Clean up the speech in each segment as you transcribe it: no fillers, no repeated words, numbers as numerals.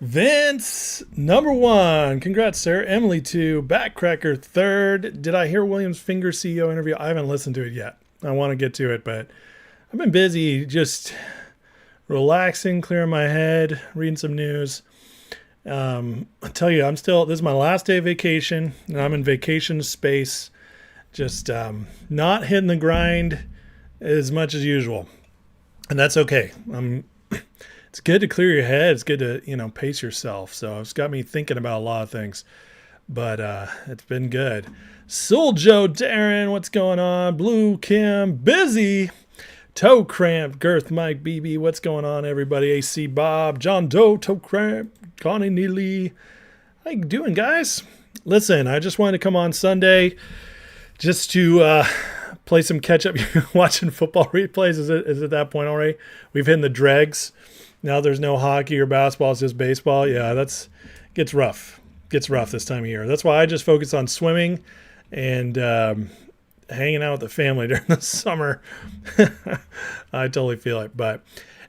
Vince, number one. Congrats, sir. Emily, two. Backcracker, third. Did I hear Williams' Finger CEO interview? I haven't listened to it yet. I want to get to it, but I've been busy just relaxing, clearing my head, reading some news. I tell you, this is my last day of vacation, and I'm in vacation space, just not hitting the grind as much as usual. And that's okay. It's good to clear your head. It's good to, pace yourself. So it's got me thinking about a lot of things, but it's been good. Soul Joe, Darren, what's going on? Blue Kim, busy. Toe Cramp, Girth, Mike, BB, what's going on, everybody? AC Bob, John Doe, Toe Cramp, Connie Neely. How you doing, guys? Listen, I just wanted to come on Sunday just to play some catch up. You're watching football replays. Is it at that point already? We've hit the dregs. Now there's no hockey or basketball. It's just baseball. Yeah, gets rough. Gets rough this time of year. That's why I just focus on swimming and hanging out with the family during the summer. I totally feel it. But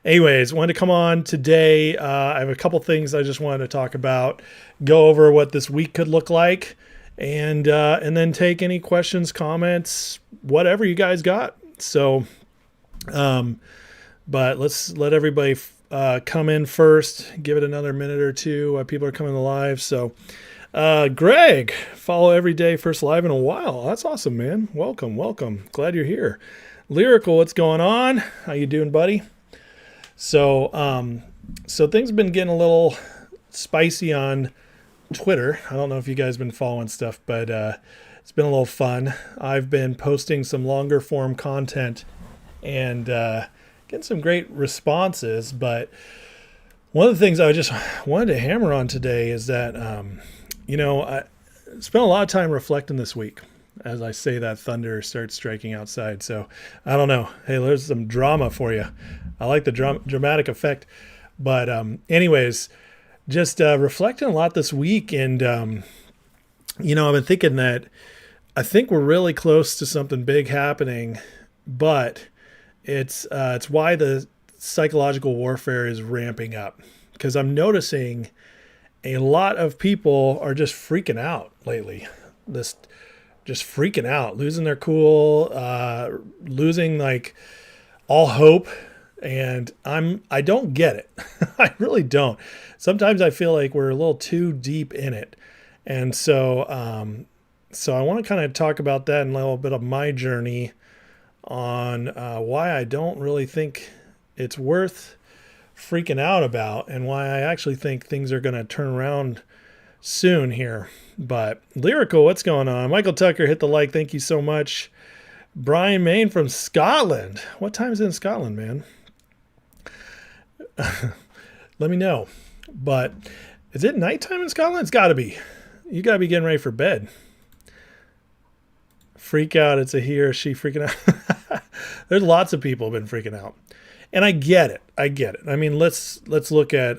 anyways, wanted to come on today. I have a couple things I just wanted to talk about, go over what this week could look like, and then take any questions, comments, whatever you guys got. So, but let's let everybody come in first. Give it another minute or two while people are coming live. So, Greg, follow every day, first live in a while. That's awesome, man. Welcome. Glad you're here. Lyrical, what's going on? How you doing, buddy? So, so things have been getting a little spicy on Twitter. I don't know if you guys have been following stuff, but it's been a little fun. I've been posting some longer form content and getting some great responses. But one of the things I just wanted to hammer on today is that, I spent a lot of time reflecting this week. As I say that, thunder starts striking outside. So I don't know. Hey, there's some drama for you. I like the dramatic effect. But anyways, just reflecting a lot this week. And, I've been thinking that I think we're really close to something big happening. But it's why the psychological warfare is ramping up. Because I'm noticing a lot of people are just freaking out lately. Just freaking out, losing their cool, losing like all hope. And I don't get it. I really don't. Sometimes I feel like we're a little too deep in it. And so I want to kind of talk about that and a little bit of my journey on why I don't really think it's worth freaking out about and why I actually think things are going to turn around soon here. But Lyrical, what's going on? Michael Tucker, hit the like. Thank you so much. Brian Main from Scotland. What time is it in Scotland, man? Let me know. But is it nighttime in Scotland? It's got to be. You got to be getting ready for bed. Freak out. It's a he or she freaking out. There's lots of people have been freaking out. And I get it. I mean, let's look at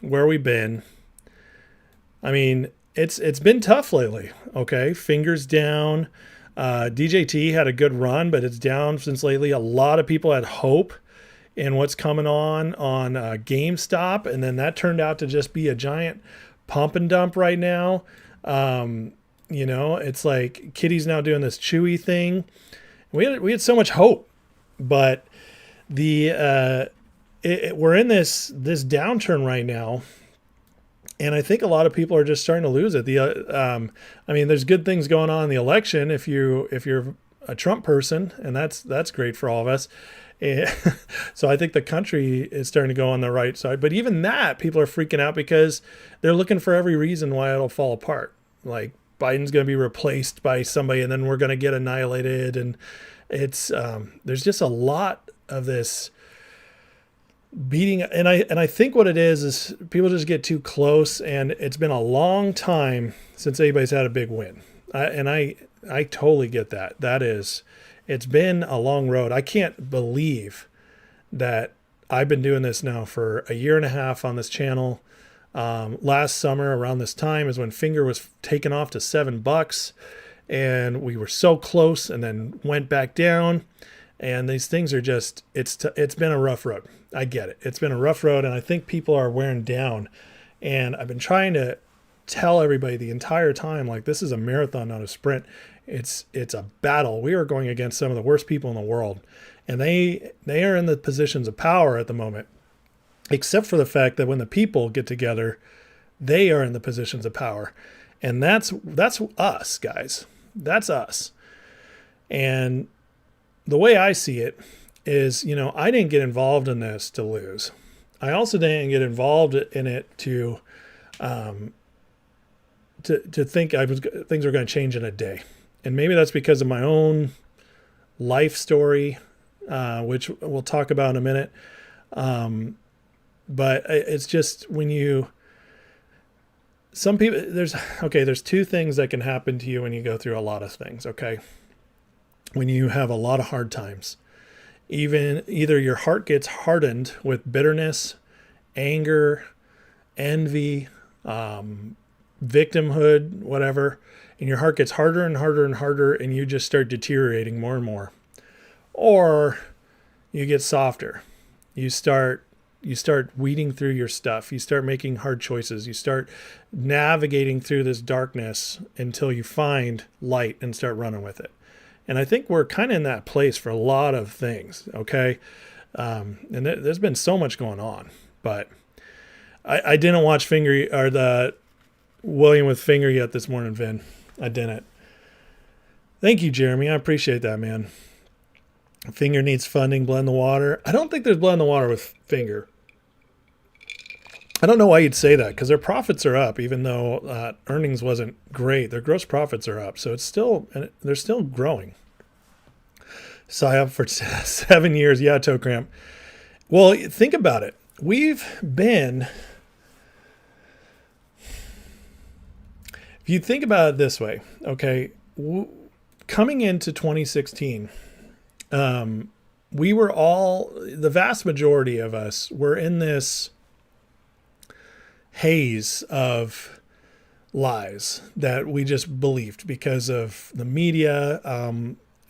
where we've been. I mean, it's been tough lately. Okay, fingers down. DJT had a good run, but it's down since lately. A lot of people had hope in what's coming on GameStop, and then that turned out to just be a giant pump and dump right now. It's like Kitty's now doing this Chewy thing. We had so much hope, but we're in this downturn right now. And I think a lot of people are just starting to lose it. There's good things going on in the election if you're a Trump person, and that's great for all of us. So I think the country is starting to go on the right side. But even that, people are freaking out because they're looking for every reason why it'll fall apart. Like Biden's going to be replaced by somebody, and then we're going to get annihilated. And it's there's just a lot of this beating, and I think what it is people just get too close, and it's been a long time since anybody's had a big win. I totally get that. It's been a long road. I can't believe that I've been doing this now for a year and a half on this channel. Last summer around this time is when Finger was taken off to $7, and we were so close and then went back down. And these things are just, it's been a rough road. I get it. It's been a rough road, and I think people are wearing down. And I've been trying to tell everybody the entire time, like, this is a marathon, not a sprint. It's a battle. We are going against some of the worst people in the world, and they are in the positions of power at the moment, except for the fact that when the people get together, they are in the positions of power. And that's us, guys. That's us. And the way I see it is, I didn't get involved in this to lose. I also didn't get involved in it to think things were going to change in a day. And maybe that's because of my own life story, which we'll talk about in a minute. But it's just some people, there's two things that can happen to you when you go through a lot of things, okay? When you have a lot of hard times, either your heart gets hardened with bitterness, anger, envy, victimhood, whatever, and your heart gets harder and harder and harder, and you just start deteriorating more and more. Or you get softer. You start weeding through your stuff. You start making hard choices. You start navigating through this darkness until you find light and start running with it. And I think we're kind of in that place for a lot of things, okay? And there's been so much going on. But I didn't watch the William with Finger yet this morning, Vin. I didn't. Thank you, Jeremy. I appreciate that, man. Finger needs funding, blend the water. I don't think there's blend the water with Finger. I don't know why you'd say that, because their profits are up, even though earnings wasn't great. Their gross profits are up, so they're still growing. Sigh up for 7 years. Yeah, toe cramp. Well, think about it. We've been, if you think about it this way, okay, coming into 2016, we were the vast majority of us were in this haze of lies that we just believed because of the media,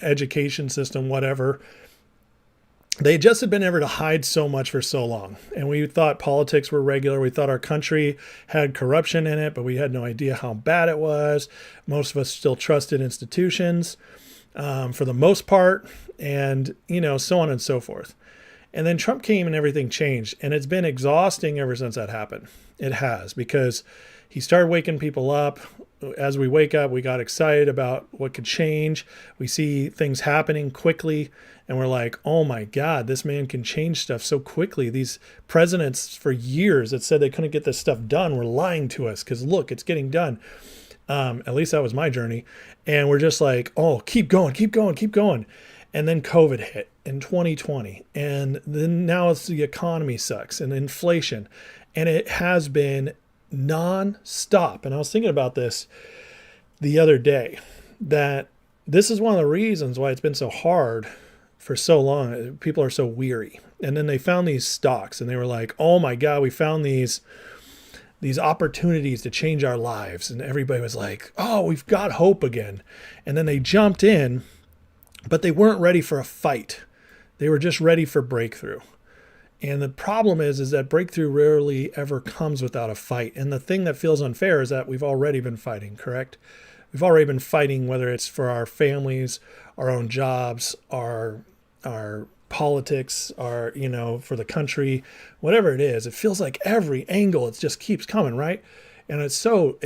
education system, whatever. They just had been able to hide so much for so long. And we thought politics were regular. We thought our country had corruption in it, but we had no idea how bad it was. Most of us still trusted institutions for the most part, and, so on and so forth. And then Trump came and everything changed. And it's been exhausting ever since that happened. It has, because he started waking people up. As we wake up, we got excited about what could change. We see things happening quickly, and we're like, oh my God, this man can change stuff so quickly. These presidents for years that said they couldn't get this stuff done were lying to us, because look, it's getting done. At least that was my journey. And we're just like, oh, keep going, keep going, keep going. And then COVID hit in 2020. And then now it's the economy sucks and inflation. And it has been non-stop. And I was thinking about this the other day, that this is one of the reasons why it's been so hard for so long. People are so weary. And then they found these stocks and they were like, oh my God, we found these opportunities to change our lives. And everybody was like, oh, we've got hope again. And then they jumped in, but they weren't ready for a fight. They were just ready for breakthrough. And the problem is that breakthrough rarely ever comes without a fight. And the thing that feels unfair is that we've already been fighting, correct? We've already been fighting, whether it's for our families, our own jobs, our politics, our, for the country, whatever it is. It feels like every angle, it just keeps coming, right? And it's so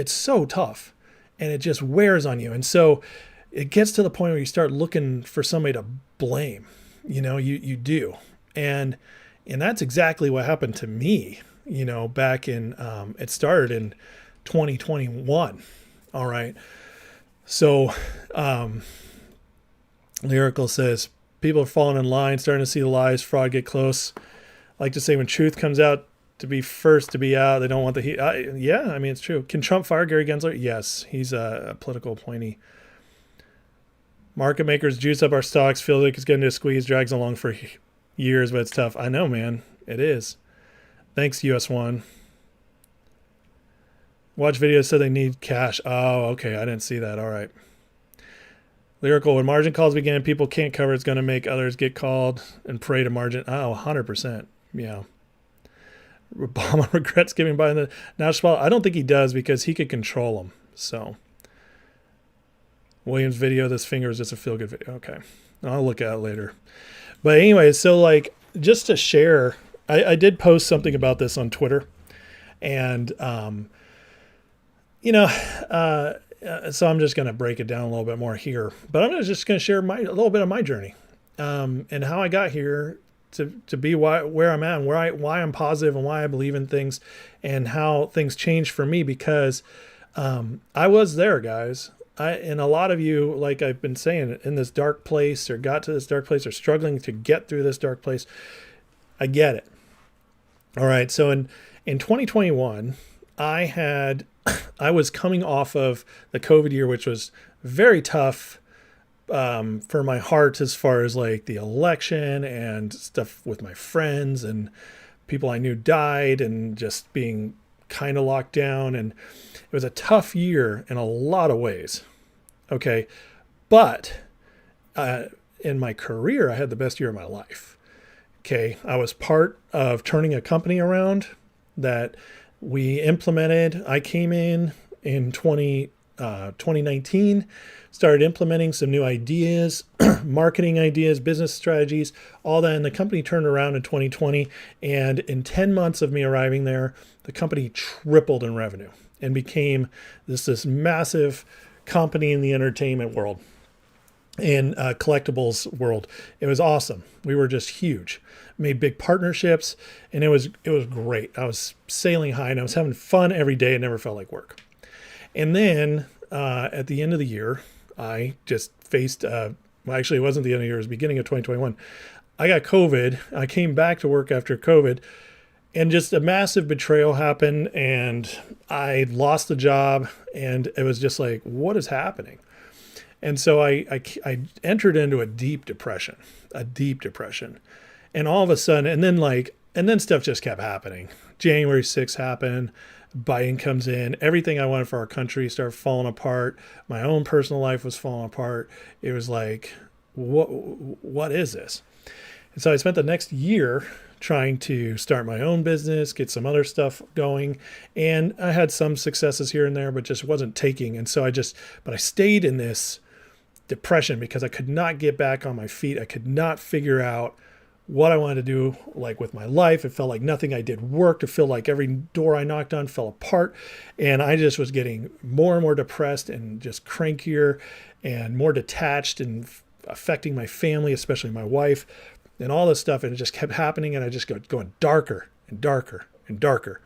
tough, and it just wears on you. And so it gets to the point where you start looking for somebody to blame. You do. And that's exactly what happened to me, back in, it started in 2021. All right. So, Lyrical says, people are falling in line, starting to see the lies, fraud get close. I like to say when truth comes out to be first to be out, they don't want the heat. Yeah, I mean, it's true. Can Trump fire Gary Gensler? Yes. He's a political appointee. Market makers juice up our stocks, feels like it's getting to a squeeze, drags along for years, but it's tough. I know, man. It is. Thanks, US1. Watch videos, so they need cash. Oh, okay. I didn't see that. All right. Lyrical, when margin calls begin, people can't cover. It's going to make others get called and pray to margin. Oh, 100%. Yeah. Obama regrets giving Biden the national spot. I don't think he does because he could control them. So, Williams video, this finger is just a feel good video. Okay. I'll look at it later. But anyway, so like just to share, I did post something about this on Twitter. And, so I'm just going to break it down a little bit more here. But I'm just going to share a little bit of my journey and how I got here to be where I'm at and why I'm positive and why I believe in things and how things changed for me because I was there, guys. And a lot of you, like I've been saying, in this dark place or got to this dark place or struggling to get through this dark place. I get it. All right. So in 2021, I was coming off of the COVID year, which was very tough for my heart as far as like the election and stuff with my friends and people I knew died and just being kind of locked down. And it was a tough year in a lot of ways. Okay. But in my career, I had the best year of my life. Okay. I was part of turning a company around that we implemented. I came in 2019, started implementing some new ideas, marketing ideas, business strategies, all that. And the company turned around in 2020. And in 10 months of me arriving there, the company tripled in revenue and became this massive company in the entertainment world and collectibles world. It was awesome. We were just huge. Made big partnerships, and it was great. I was sailing high, and I was having fun every day. It never felt like work. And then at the end of the year, I just faced. Actually, it wasn't the end of the year; it was the beginning of 2021. I got COVID. I came back to work after COVID, and just a massive betrayal happened, and I lost the job, and it was just like, what is happening? And so I entered into a deep depression. And all of a sudden, and then stuff just kept happening. January 6th happened. Biden comes in. Everything I wanted for our country started falling apart. My own personal life was falling apart. It was like, what is this? And so I spent the next year trying to start my own business, get some other stuff going. And I had some successes here and there, but just wasn't taking. And so I stayed in this depression because I could not get back on my feet. I could not figure out what I wanted to do, like with my life. It felt like nothing I did worked. It felt like every door I knocked on fell apart. And I just was getting more and more depressed and just crankier and more detached and affecting my family, especially my wife and all this stuff. And it just kept happening. And I just going darker and darker and darker.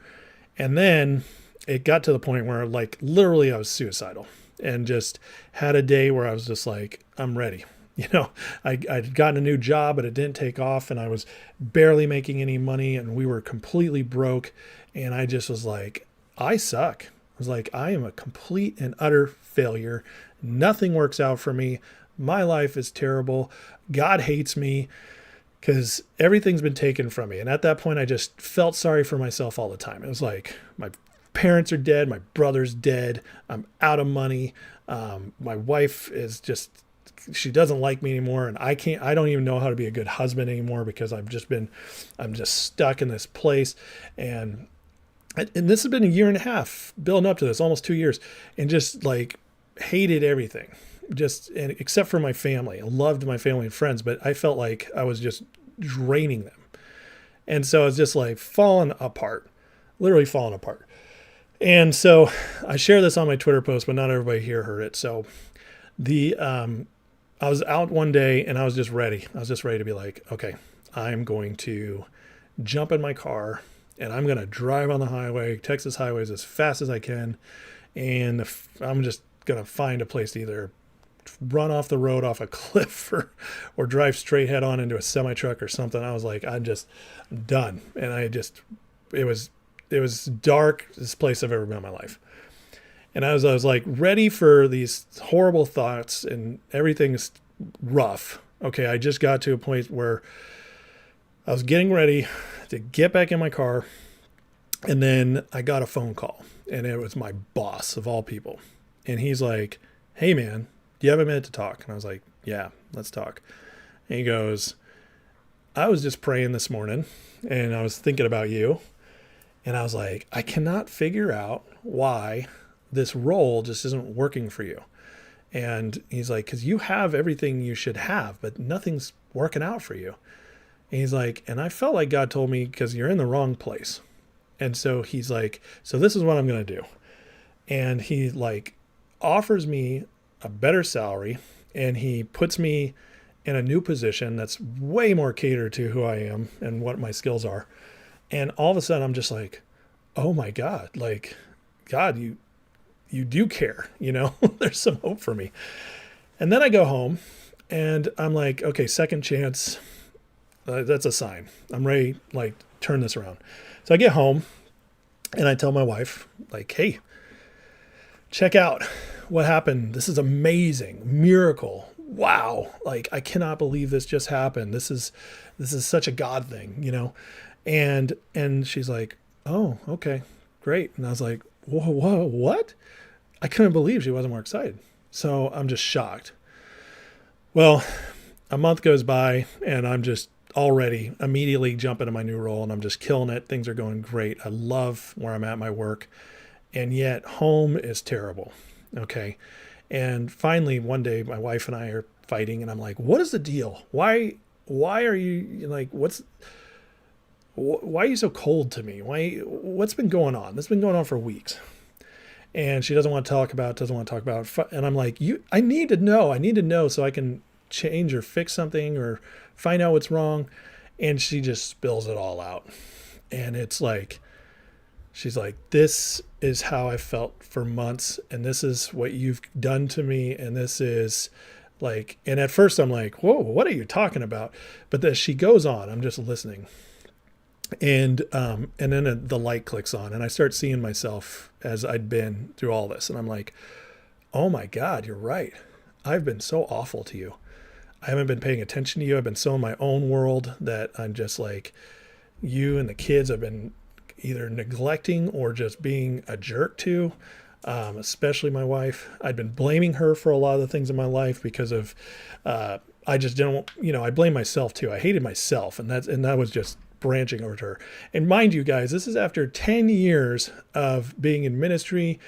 And then it got to the point where like literally I was suicidal and just had a day where I was just like, I'm ready. I'd gotten a new job, but it didn't take off and I was barely making any money and we were completely broke. And I just was like, I suck. I was like, I am a complete and utter failure. Nothing works out for me. My life is terrible. God hates me because everything's been taken from me. And at that point, I just felt sorry for myself all the time. It was like, my parents are dead. My brother's dead. I'm out of money. My wife is just, she doesn't like me anymore. And I don't even know how to be a good husband anymore because I'm just stuck in this place. And this has been a year and a half building up to this, almost 2 years, and just like hated everything, except for my family. I loved my family and friends, but I felt like I was just draining them. And so it's just like falling apart, literally falling apart. And so I share this on my Twitter post, but not everybody here heard it. So I was out one day and I was just ready. I was just ready to be like, okay, I'm going to jump in my car and I'm going to drive on the highway, Texas highways, as fast as I can. And I'm just going to find a place to either run off the road off a cliff or drive straight head on into a semi truck or something. I was like, I'm done. And it was dark, this place I've ever been in my life. And I was like ready for these horrible thoughts and everything's rough. Okay. I just got to a point where I was getting ready to get back in my car. And then I got a phone call and it was my boss of all people. And he's like, hey man, do you have a minute to talk? And I was like, yeah, let's talk. And he goes, I was just praying this morning and I was thinking about you. And I was like, I cannot figure out why this role just isn't working for you. And he's like, because you have everything you should have, but nothing's working out for you. And he's like, and I felt like God told me because you're in the wrong place. And so he's like, so this is what I'm going to do. And he like offers me a better salary and he puts me in a new position that's way more catered to who I am and what my skills are. And all of a sudden I'm just like, oh my God, like, God, you do care, you know, there's some hope for me. And then I go home and I'm like, okay, second chance. That's a sign. I'm ready, like, turn this around. So I get home and I tell my wife, like, hey, check out what happened. This is amazing. Miracle. Wow. Like, I cannot believe this just happened. This is such a God thing, you know? And she's like, oh, okay, great. And I was like, whoa, what? I couldn't believe she wasn't more excited. So I'm just shocked. Well, a month goes by and I'm just already immediately jump into my new role and I'm just killing it. Things are going great. I love where I'm at my work. And yet home is terrible. Okay. And finally, one day my wife and I are fighting and I'm like, what is the deal? Why are you like, why are you so cold to me? What's been going on? This has been going on for weeks. And she doesn't want to talk about it. And I'm like, I need to know so I can change or fix something or find out what's wrong. And she just spills it all out. And it's like, she's like, this is how I felt for months. And this is what you've done to me. And this is like, and at first I'm like, whoa, what are you talking about? But as she goes on, I'm just listening. And then the light clicks on and I start seeing myself as I'd been through all this. And I'm like, oh my God, you're right. I've been so awful to you. I haven't been paying attention to you. I've been so in my own world that I'm just like, you and the kids I've been either neglecting or just being a jerk to, especially my wife. I'd been blaming her for a lot of the things in my life because of, I just didn't, I blame myself too. I hated myself. And that was just branching over to her. And mind you guys, this is after 10 years of being in ministry,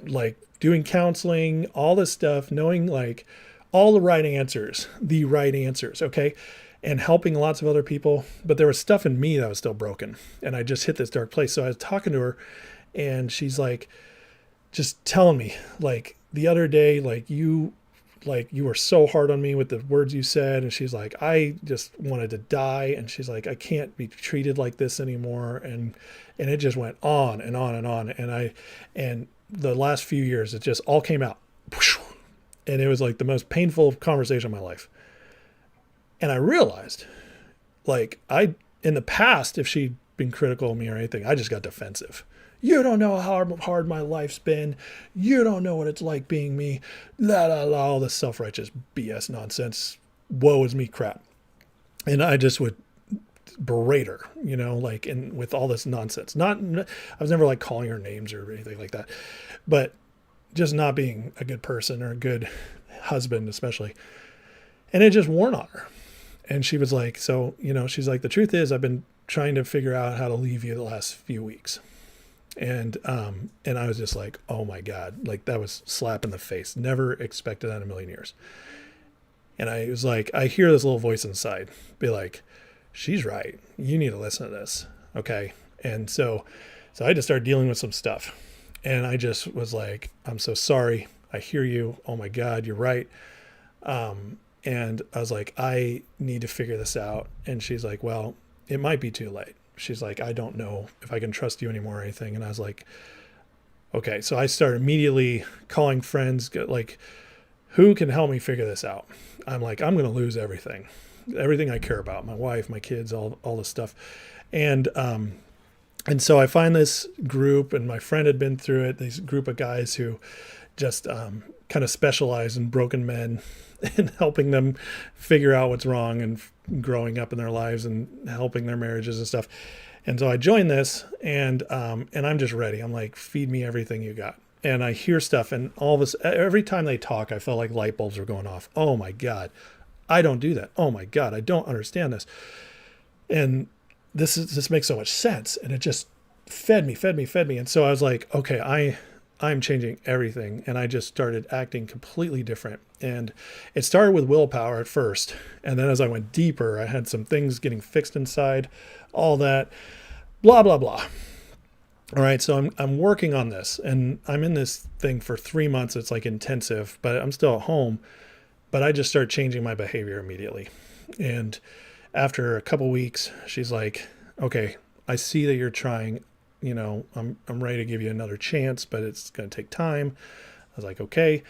like doing counseling, all this stuff, knowing like all the right answers, okay? And helping lots of other people. But there was stuff in me that was still broken. And I just hit this dark place. So I was talking to her and she's like, just telling me like the other day, like you were so hard on me with the words you said. And she's like, I just wanted to die. And she's like, I can't be treated like this anymore. And it just went on and on and on. And the last few years, it just all came out. And it was like the most painful conversation of my life. And I realized like in the past, if she'd been critical of me or anything, I just got defensive. You don't know how hard my life's been. You don't know what it's like being me. All this self-righteous BS nonsense. Woe is me crap. And I just would berate her, like, and with all this nonsense. I was never like calling her names or anything like that, but just not being a good person or a good husband, especially. And it just wore on her. And she was like, so, she's like, the truth is I've been trying to figure out how to leave you the last few weeks. And I was just like, oh my God, like that was slap in the face. Never expected that in a million years. And I was like, I hear this little voice inside be like, she's right. You need to listen to this. Okay. And so I just started dealing with some stuff and I just was like, I'm so sorry. I hear you. Oh my God, you're right. And I was like, I need to figure this out. And she's like, well, it might be too late. She's like, I don't know if I can trust you anymore or anything. And I was like, okay. So I started immediately calling friends, like, who can help me figure this out? I'm like, I'm going to lose everything I care about, my wife, my kids, all this stuff. And so I find this group, and my friend had been through it, this group of guys who just kind of specialize in broken men and helping them figure out what's wrong and growing up in their lives and helping their marriages and stuff. And so I joined this and I'm just ready. I'm like, feed me everything you got. and I hear stuff, and all this, every time they talk, I felt like light bulbs were going off. Oh my God, I don't do that. Oh my God, I don't understand this. And this makes so much sense. And it just fed me. And so I was like, okay, I'm changing everything. And I just started acting completely different. And it started with willpower at first. And then as I went deeper, I had some things getting fixed inside, all that, blah, blah, blah. All right. So I'm working on this, and I'm in this thing for 3 months. It's like intensive, but I'm still at home, but I just start changing my behavior immediately. And after a couple weeks, she's like, okay, I see that you're trying, I'm ready to give you another chance, but it's going to take time. I was like, okay.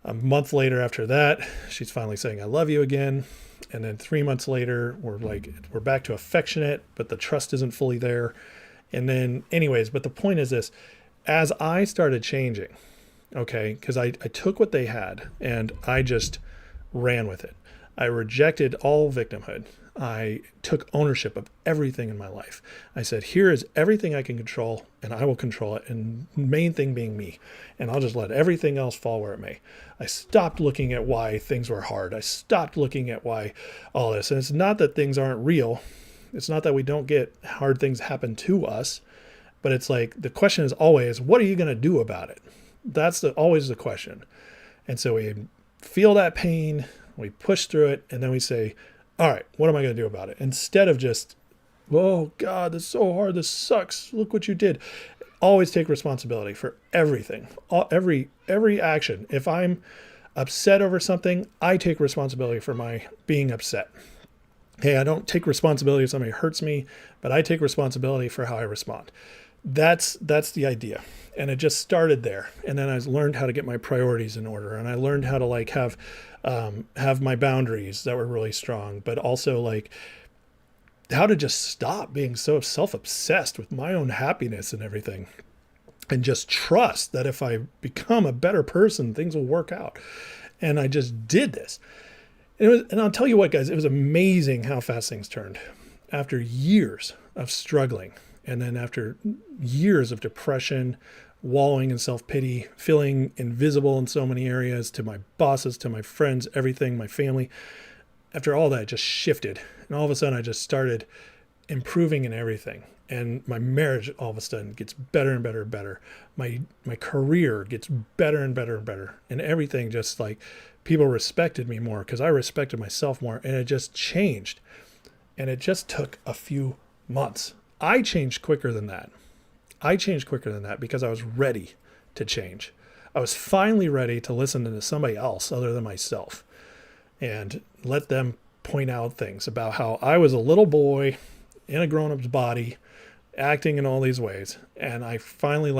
A month later after that, she's finally saying, I love you again. And then 3 months later, we're back to affectionate, but the trust isn't fully there. And then anyways, but the point is this, as I started changing, okay, because I took what they had and I just ran with it. I rejected all victimhood. I took ownership of everything in my life. I said, here is everything I can control, and I will control it. And main thing being me. And I'll just let everything else fall where it may. I stopped looking at why things were hard. I stopped looking at why all this. And it's not that things aren't real. It's not that we don't get hard things happen to us. But it's like, the question is always, what are you going to do about it? That's always the question. And so we feel that pain, we push through it, and then we say, all right, what am I going to do about it? Instead of just, oh God, this is so hard. This sucks. Look what you did. Always take responsibility for everything, every action. If I'm upset over something, I take responsibility for my being upset. Hey, I don't take responsibility if somebody hurts me, but I take responsibility for how I respond. That's the idea. And it just started there. And then I learned how to get my priorities in order. And I learned how to have my boundaries that were really strong, but also how to just stop being so self-obsessed with my own happiness and everything. And just trust that if I become a better person, things will work out. And I just did this. And I'll tell you what, guys, it was amazing how fast things turned. After years of struggling, and then after years of depression, wallowing in self-pity, feeling invisible in so many areas, to my bosses, to my friends, everything, my family. After all that, it just shifted. And all of a sudden, I just started improving in everything. And my marriage all of a sudden gets better and better and better. My career gets better and better and better. And everything just people respected me more because I respected myself more. And it just changed. And it just took a few months. I changed quicker than that. Because I was ready to change. I was finally ready to listen to somebody else other than myself and let them point out things about how I was a little boy in a grown-up's body acting in all these ways. And I finally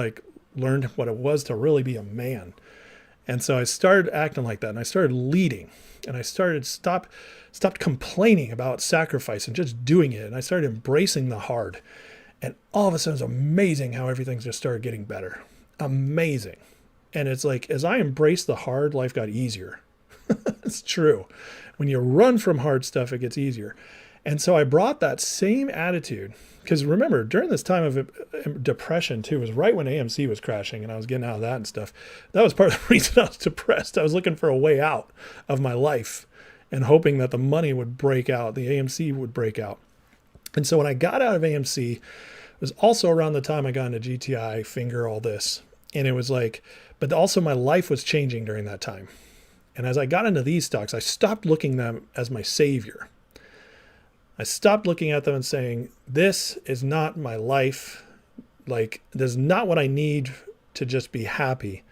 learned what it was to really be a man. And so I started acting like that, and I started leading, and I stopped complaining about sacrifice and just doing it. And I started embracing the hard. And all of a sudden, it's amazing how everything just started getting better. Amazing. And it's as I embraced the hard, life got easier. It's true. When you run from hard stuff, it gets easier. And so I brought that same attitude, because remember, during this time of depression too, was right when AMC was crashing and I was getting out of that and stuff. That was part of the reason I was depressed. I was looking for a way out of my life and hoping that the money would break out, the AMC would break out. And so when I got out of AMC, it was also around the time I got into GTI, Finger, all this. And it was but also my life was changing during that time. And as I got into these stocks, I stopped looking at them as my savior. I stopped looking at them and saying, this is not my life. This is not what I need to just be happy.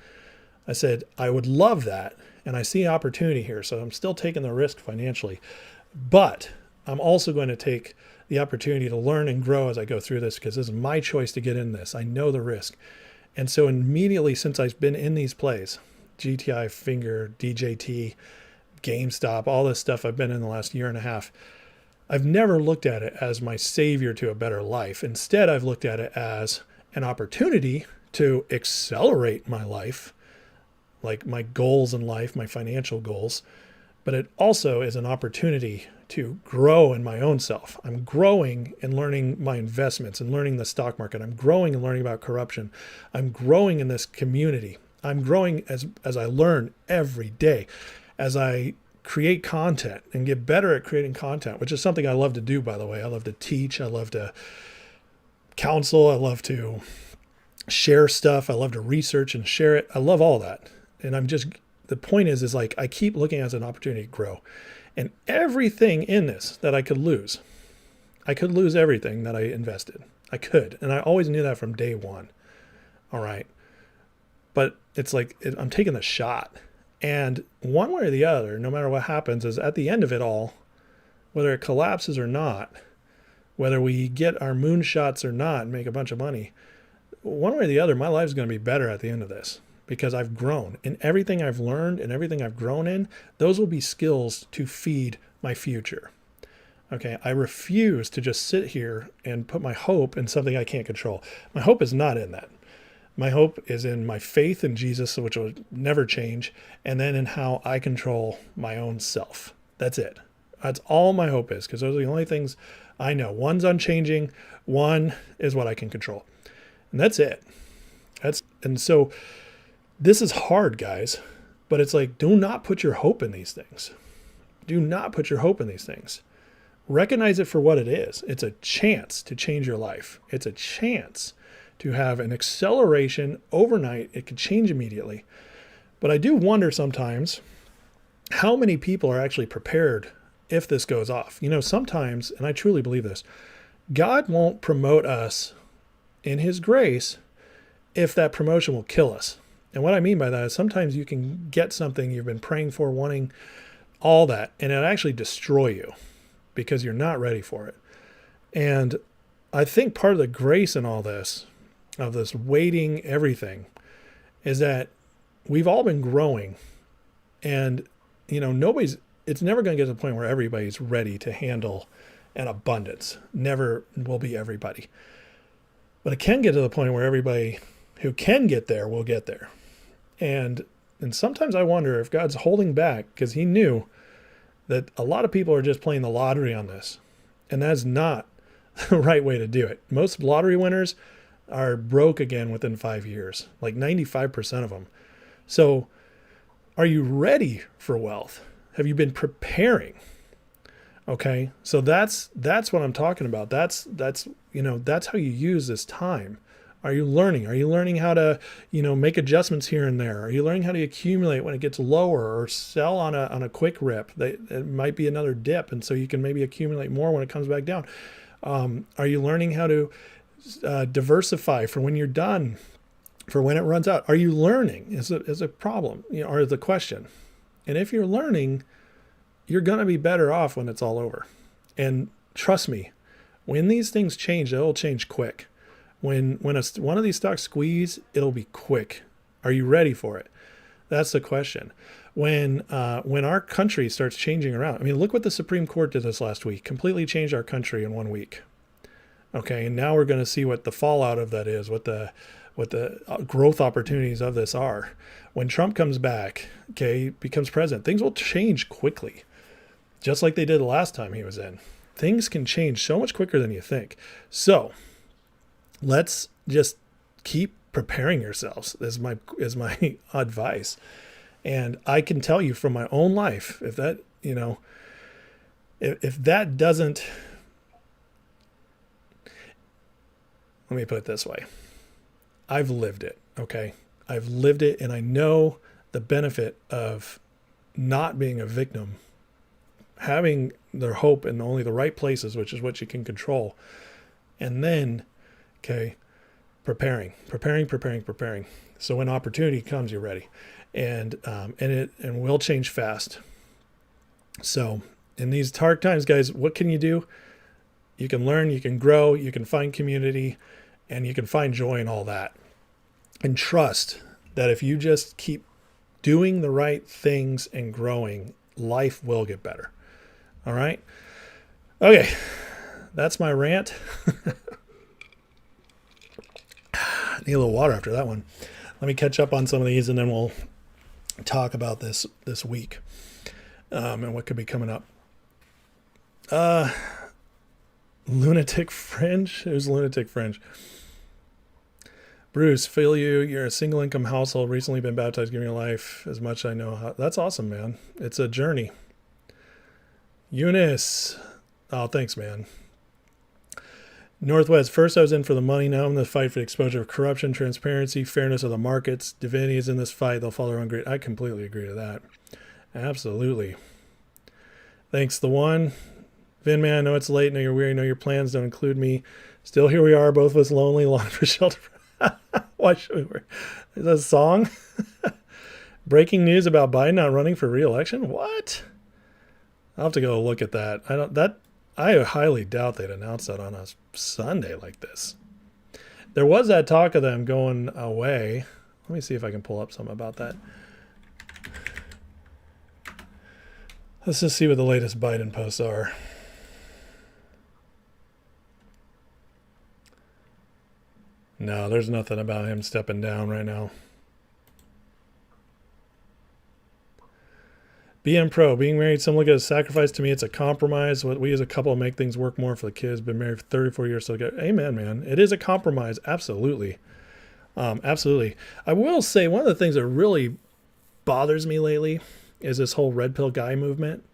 I said, I would love that. And I see opportunity here. So I'm still taking the risk financially. But I'm also going to take the opportunity to learn and grow as I go through this, because this is my choice to get in this. I know the risk. And so immediately since I've been in these plays, GTI, Finger, DJT, GameStop, all this stuff I've been in the last year and a half, I've never looked at it as my savior to a better life. Instead, I've looked at it as an opportunity to accelerate my life, my goals in life, my financial goals. But it also is an opportunity to grow in my own self. I'm growing and learning my investments and learning the stock market. I'm growing and learning about corruption. I'm growing in this community. I'm growing as I learn every day, as I create content and get better at creating content, which is something I love to do, by the way. I love to teach. I love to counsel. I love to share stuff. I love to research and share it. I love all that. And the point is like, I keep looking at it as an opportunity to grow. And everything in this that I could lose everything that I invested. I could. And I always knew that from day one. All right. But it's like, I'm taking the shot. And one way or the other, no matter what happens, is at the end of it all, whether it collapses or not, whether we get our moonshots or not and make a bunch of money, one way or the other, my life is going to be better at the end of this because I've grown. And everything I've learned and everything I've grown in, those will be skills to feed my future. Okay, I refuse to just sit here and put my hope in something I can't control. My hope is not in that. My hope is in my faith in Jesus, which will never change, and then in how I control my own self. That's it. That's all my hope is, because those are the only things I know. One's unchanging, one is what I can control. And that's it. And so this is hard, guys, but it's like, do not put your hope in these things. Do not put your hope in these things. Recognize it for what it is. It's a chance to change your life. It's a chance to have an acceleration overnight. It could change immediately. But I do wonder sometimes how many people are actually prepared if this goes off. You know, sometimes, and I truly believe this, God won't promote us in his grace if that promotion will kill us. And what I mean by that is sometimes you can get something you've been praying for, wanting all that, and it'll actually destroy you because you're not ready for it. And I think part of the grace in all this, of this waiting everything, is that we've all been growing, and you know, it's never going to get to the point where everybody's ready to handle an abundance. Never will be everybody, but it can get to the point where everybody who can get there will get there. And sometimes I wonder if God's holding back because he knew that a lot of people are just playing the lottery on this, and that's not the right way to do it. Most lottery winners are broke again within 5 years, like 95% of them. So are you ready for wealth? Have you been preparing? Okay. So that's what I'm talking about. That's how you use this time. Are you learning? Are you learning how to, make adjustments here and there? Are you learning how to accumulate when it gets lower, or sell on a quick rip? It might be another dip, and so you can maybe accumulate more when it comes back down. Are you learning how to diversify for when you're done, for when it runs out? Are you learning is a problem, or the question. And if you're learning, you're going to be better off when it's all over. And trust me, when these things change, it'll change quick. When one of these stocks squeeze, it'll be quick. Are you ready for it? That's the question. When our country starts changing around, I mean, look what the Supreme Court did this last week. Completely changed our country in 1 week. Okay, and now we're going to see what the fallout of that is, what the growth opportunities of this are. When Trump comes back, becomes president, things will change quickly, just like they did the last time he was in. Things can change so much quicker than you think. So let's just keep preparing yourselves is my advice. And I can tell you from my own life, if that, if that doesn't, let me put it this way. I've lived it. Okay. I've lived it, and I know the benefit of not being a victim, having their hope in only the right places, which is what you can control. And then, preparing. So when opportunity comes, you're ready, and will change fast. So in these dark times, guys, what can you do? You can learn, you can grow, you can find community, and you can find joy in all that. And trust that if you just keep doing the right things and growing, life will get better. All right? Okay, that's my rant. Need a little water after that one. Let me catch up on some of these, and then we'll talk about this week and what could be coming up. Lunatic Fringe? Who's Lunatic Fringe? Bruce, feel you. You're a single income household, recently been baptized, giving your life as much as I know. That's awesome, man. It's a journey. Eunice. Oh, thanks, man. Northwest, first I was in for the money. Now I'm in the fight for the exposure of corruption, transparency, fairness of the markets. Divinity is in this fight. They'll follow their own great. I completely agree to that. Absolutely. Thanks, the one. Vin, man, I know it's late. I know you're weary. I know your plans don't include me. Still, here we are, both of us lonely, longing for shelter. Why should we? Is that a song? Breaking news about Biden not running for re-election? What? I'll have to go look at that. I highly doubt they'd announce that on a Sunday like this. There was that talk of them going away. Let me see if I can pull up something about that. Let's just see what the latest Biden posts are. No, there's nothing about him stepping down right now. BM Pro, being married, some look at it as a sacrifice. To me, it's a compromise. What we as a couple make things work more for the kids. Been married for 34 years, so amen, man. It is a compromise, absolutely. Absolutely. I will say one of the things that really bothers me lately is this whole red pill guy movement.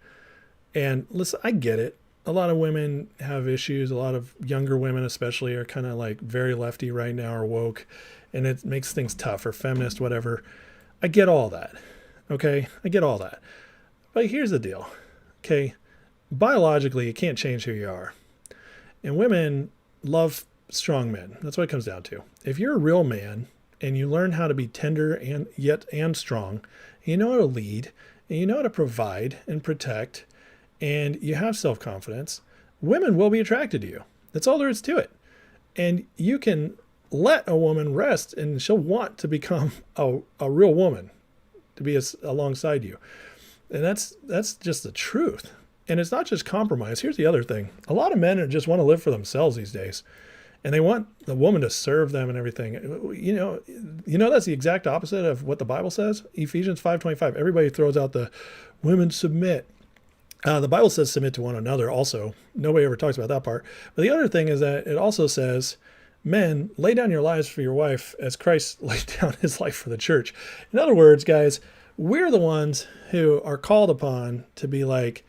And listen, I get it. A lot of women have issues. A lot of younger women especially are kind of like very lefty right now or woke. And it makes things tough or feminist, whatever. I get all that. Okay? I get all that. But here's the deal. Okay? Biologically, you can't change who you are. And women love strong men. That's what it comes down to. If you're a real man and you learn how to be tender and strong, and you know how to lead, and you know how to provide and protect, and you have self-confidence, women will be attracted to you. That's all there is to it. And you can let a woman rest and she'll want to become a real woman to be alongside you. And that's just the truth. And it's not just compromise. Here's the other thing. A lot of men just want to live for themselves these days. And they want the woman to serve them and everything. You know that's the exact opposite of what the Bible says. Ephesians 5:25. Everybody throws out the women submit. The Bible says submit to one another also. Nobody ever talks about that part. But the other thing is that it also says, men, lay down your lives for your wife as Christ laid down his life for the church. In other words, guys, we're the ones who are called upon to be like,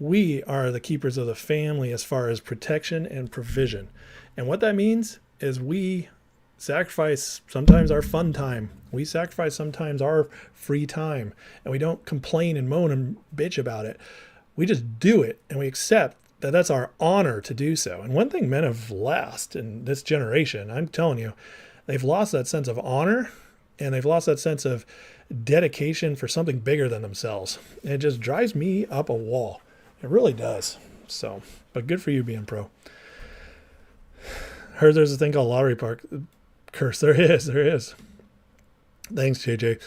we are the keepers of the family as far as protection and provision. And what that means is we sacrifice sometimes our fun time. We sacrifice sometimes our free time. And we don't complain and moan and bitch about it. We just do it, and we accept that that's our honor to do so. And one thing men have lost in this generation, I'm telling you, they've lost that sense of honor, and they've lost that sense of dedication for something bigger than themselves. And it just drives me up a wall. It really does. So, but good for you being pro. Heard there's a thing called lottery park curse. There is. Thanks, JJ.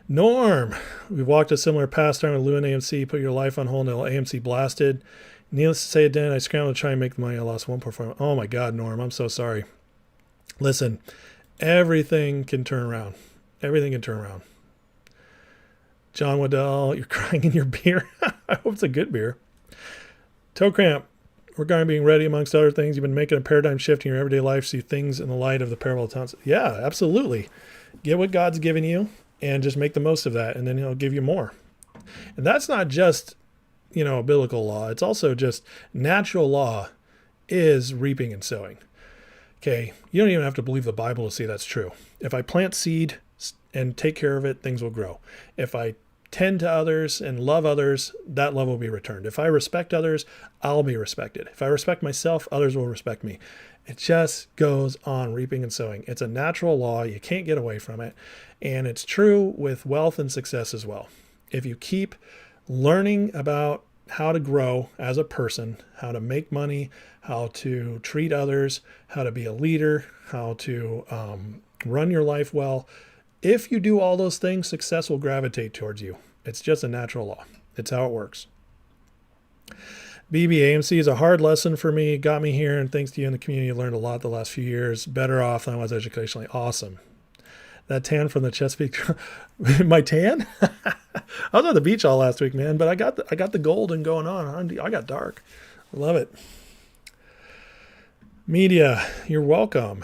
Norm, we've walked a similar pastime with Lou and AMC. Put your life on hold until AMC blasted. Needless to say, it didn't. I scrambled to try and make the money. I lost 1.4. Oh my God, Norm, I'm so sorry. Listen, everything can turn around. Everything can turn around. John Waddell, you're crying in your beer. I hope it's a good beer. Toe cramp, regarding being ready, amongst other things. You've been making a paradigm shift in your everyday life. See things in the light of the parable of talents. Yeah, absolutely. Get what God's given you and just make the most of that, and then he'll give you more. And that's not just, a biblical law. It's also just natural law is reaping and sowing. Okay, you don't even have to believe the Bible to see that's true. If I plant seed and take care of it, things will grow. If I tend to others and love others, that love will be returned. If I respect others, I'll be respected. If I respect myself, others will respect me. It just goes on, reaping and sowing. It's a natural law. You can't get away from it. And it's true with wealth and success as well. If you keep learning about how to grow as a person, how to make money, how to treat others, how to be a leader, how to run your life well, if you do all those things, success will gravitate towards you. It's just a natural law. It's how it works. AMC is a hard lesson for me. It got me here, and thanks to you and the community, I learned a lot the last few years. Better off than I was educationally. Awesome. That tan from the Chesapeake, my tan? I was on the beach all last week, man, but I got the golden going on. I got dark. Love it. Media, you're welcome.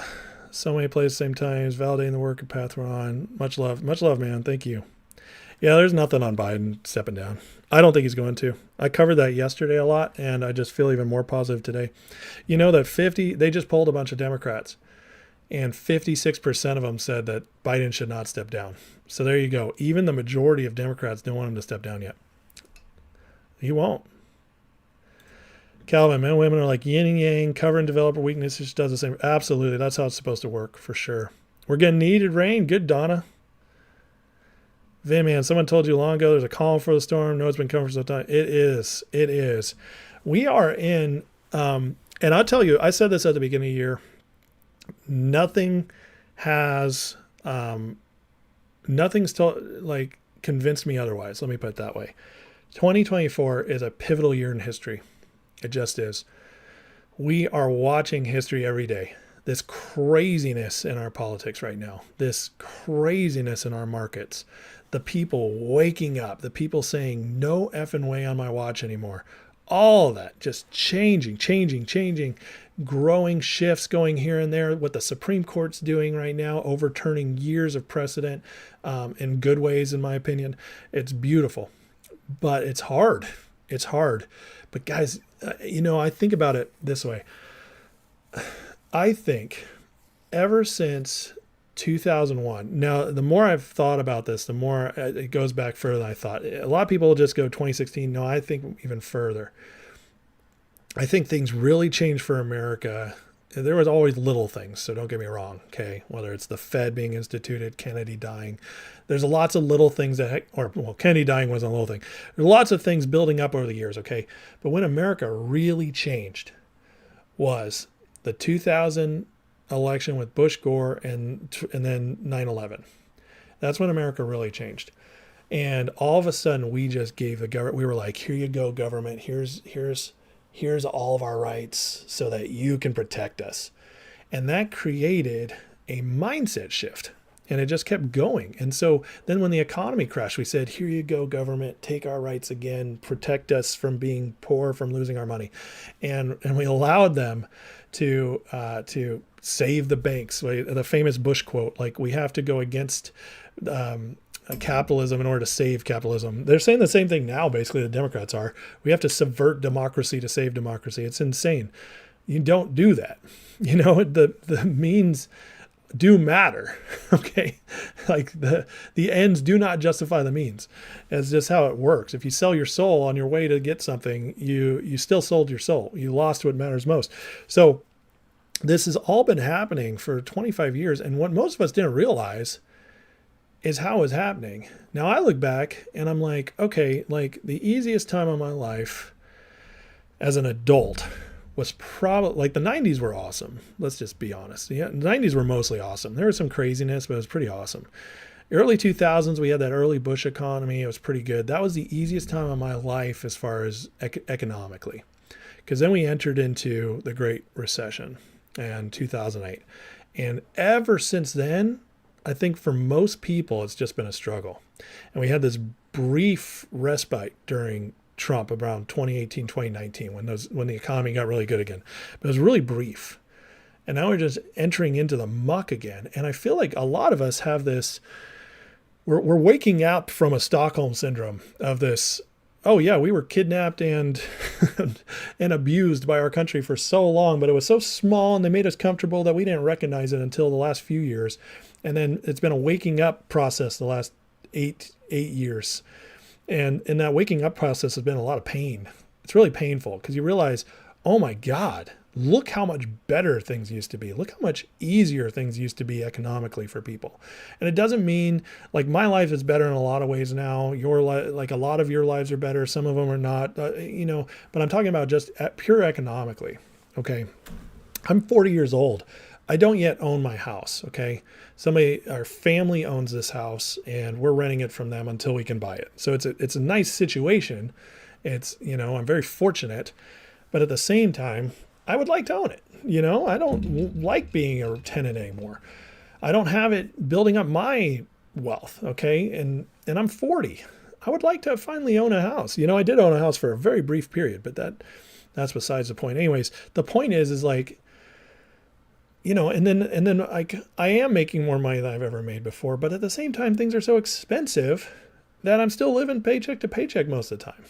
So many plays at the same time, validating the work and path we're on. Much love, man. Thank you. Yeah, there's nothing on Biden stepping down. I don't think he's going to. I covered that yesterday a lot, and I just feel even more positive today. You know that they just polled a bunch of Democrats, and 56% of them said that Biden should not step down. So there you go. Even the majority of Democrats don't want him to step down yet. He won't. Calvin, men and women are like yin and yang, cover and developer weakness. It just does the same. Absolutely. That's how it's supposed to work, for sure. We're getting needed rain. Good, Donna. Vin, man, someone told you long ago there's a calm for the storm. No, it's been coming for some time. It is. It is. We are in, and I'll tell you, I said this at the beginning of the year. Nothing has, nothing's convinced me otherwise. Let me put it that way. 2024 is a pivotal year in history. It just is. We are watching history every day. This craziness in our politics right now, this craziness in our markets, the people waking up, the people saying no effing way on my watch anymore. All of that just changing, growing shifts going here and there. What the Supreme Court's doing right now, overturning years of precedent in good ways, in my opinion. It's beautiful, but it's hard. It's hard. But guys, I think about it this way. I think ever since 2001, now the more I've thought about this, the more it goes back further than I thought. A lot of people just go 2016. No, I think even further. I think things really changed for America. There was always little things, so don't get me wrong, okay? Whether it's the Fed being instituted, Kennedy dying. There's lots of little things Kennedy dying wasn't a little thing. There's lots of things building up over the years, okay? But when America really changed was the 2000 election with Bush Gore and then 9/11. That's when America really changed. And all of a sudden we just gave the government, we were like, here you go, government, here's all of our rights so that you can protect us. And that created a mindset shift. And it just kept going. And so then when the economy crashed, we said, here you go, government, take our rights again, protect us from being poor, from losing our money. And we allowed them to save the banks. The famous Bush quote, like, we have to go against capitalism in order to save capitalism. They're saying the same thing now, basically, the Democrats are. We have to subvert democracy to save democracy. It's insane. You don't do that. The means do matter, okay? Like the ends do not justify the means. It's just how it works. If you sell your soul on your way to get something, you still sold your soul. You lost what matters most. So this has all been happening for 25 years. And what most of us didn't realize is how it's happening. Now I look back and I'm like, okay, like the easiest time of my life as an adult was probably, like, the 90s were awesome. Let's just be honest. Yeah, the 90s were mostly awesome. There was some craziness, but it was pretty awesome. Early 2000s, we had that early Bush economy. It was pretty good. That was the easiest time of my life as far as economically. Because then we entered into the Great Recession in 2008. And ever since then, I think for most people, it's just been a struggle. And we had this brief respite during Trump around 2018, 2019, when the economy got really good again. But it was really brief. And now we're just entering into the muck again. And I feel like a lot of us have this, we're waking up from a Stockholm syndrome of this, oh yeah, we were kidnapped and and abused by our country for so long, but it was so small and they made us comfortable that we didn't recognize it until the last few years. And then it's been a waking up process the last eight years. And in that waking up process has been a lot of pain. It's really painful because you realize, oh my God, look how much better things used to be. Look how much easier things used to be economically for people. And it doesn't mean, like, my life is better in a lot of ways now. Your like a lot of your lives are better. Some of them are not, but I'm talking about just pure economically. Okay. I'm 40 years old. I don't yet own my house. Okay. Our family owns this house and we're renting it from them until we can buy it. So it's a nice situation. It's, I'm very fortunate, but at the same time, I would like to own it. I don't like being a tenant anymore. I don't have it building up my wealth. Okay. And I'm 40. I would like to finally own a house. I did own a house for a very brief period, but that That's besides the point. Anyways, the point is like, and then like I am making more money than I've ever made before, but at the same time, things are so expensive that I'm still living paycheck to paycheck most of the time.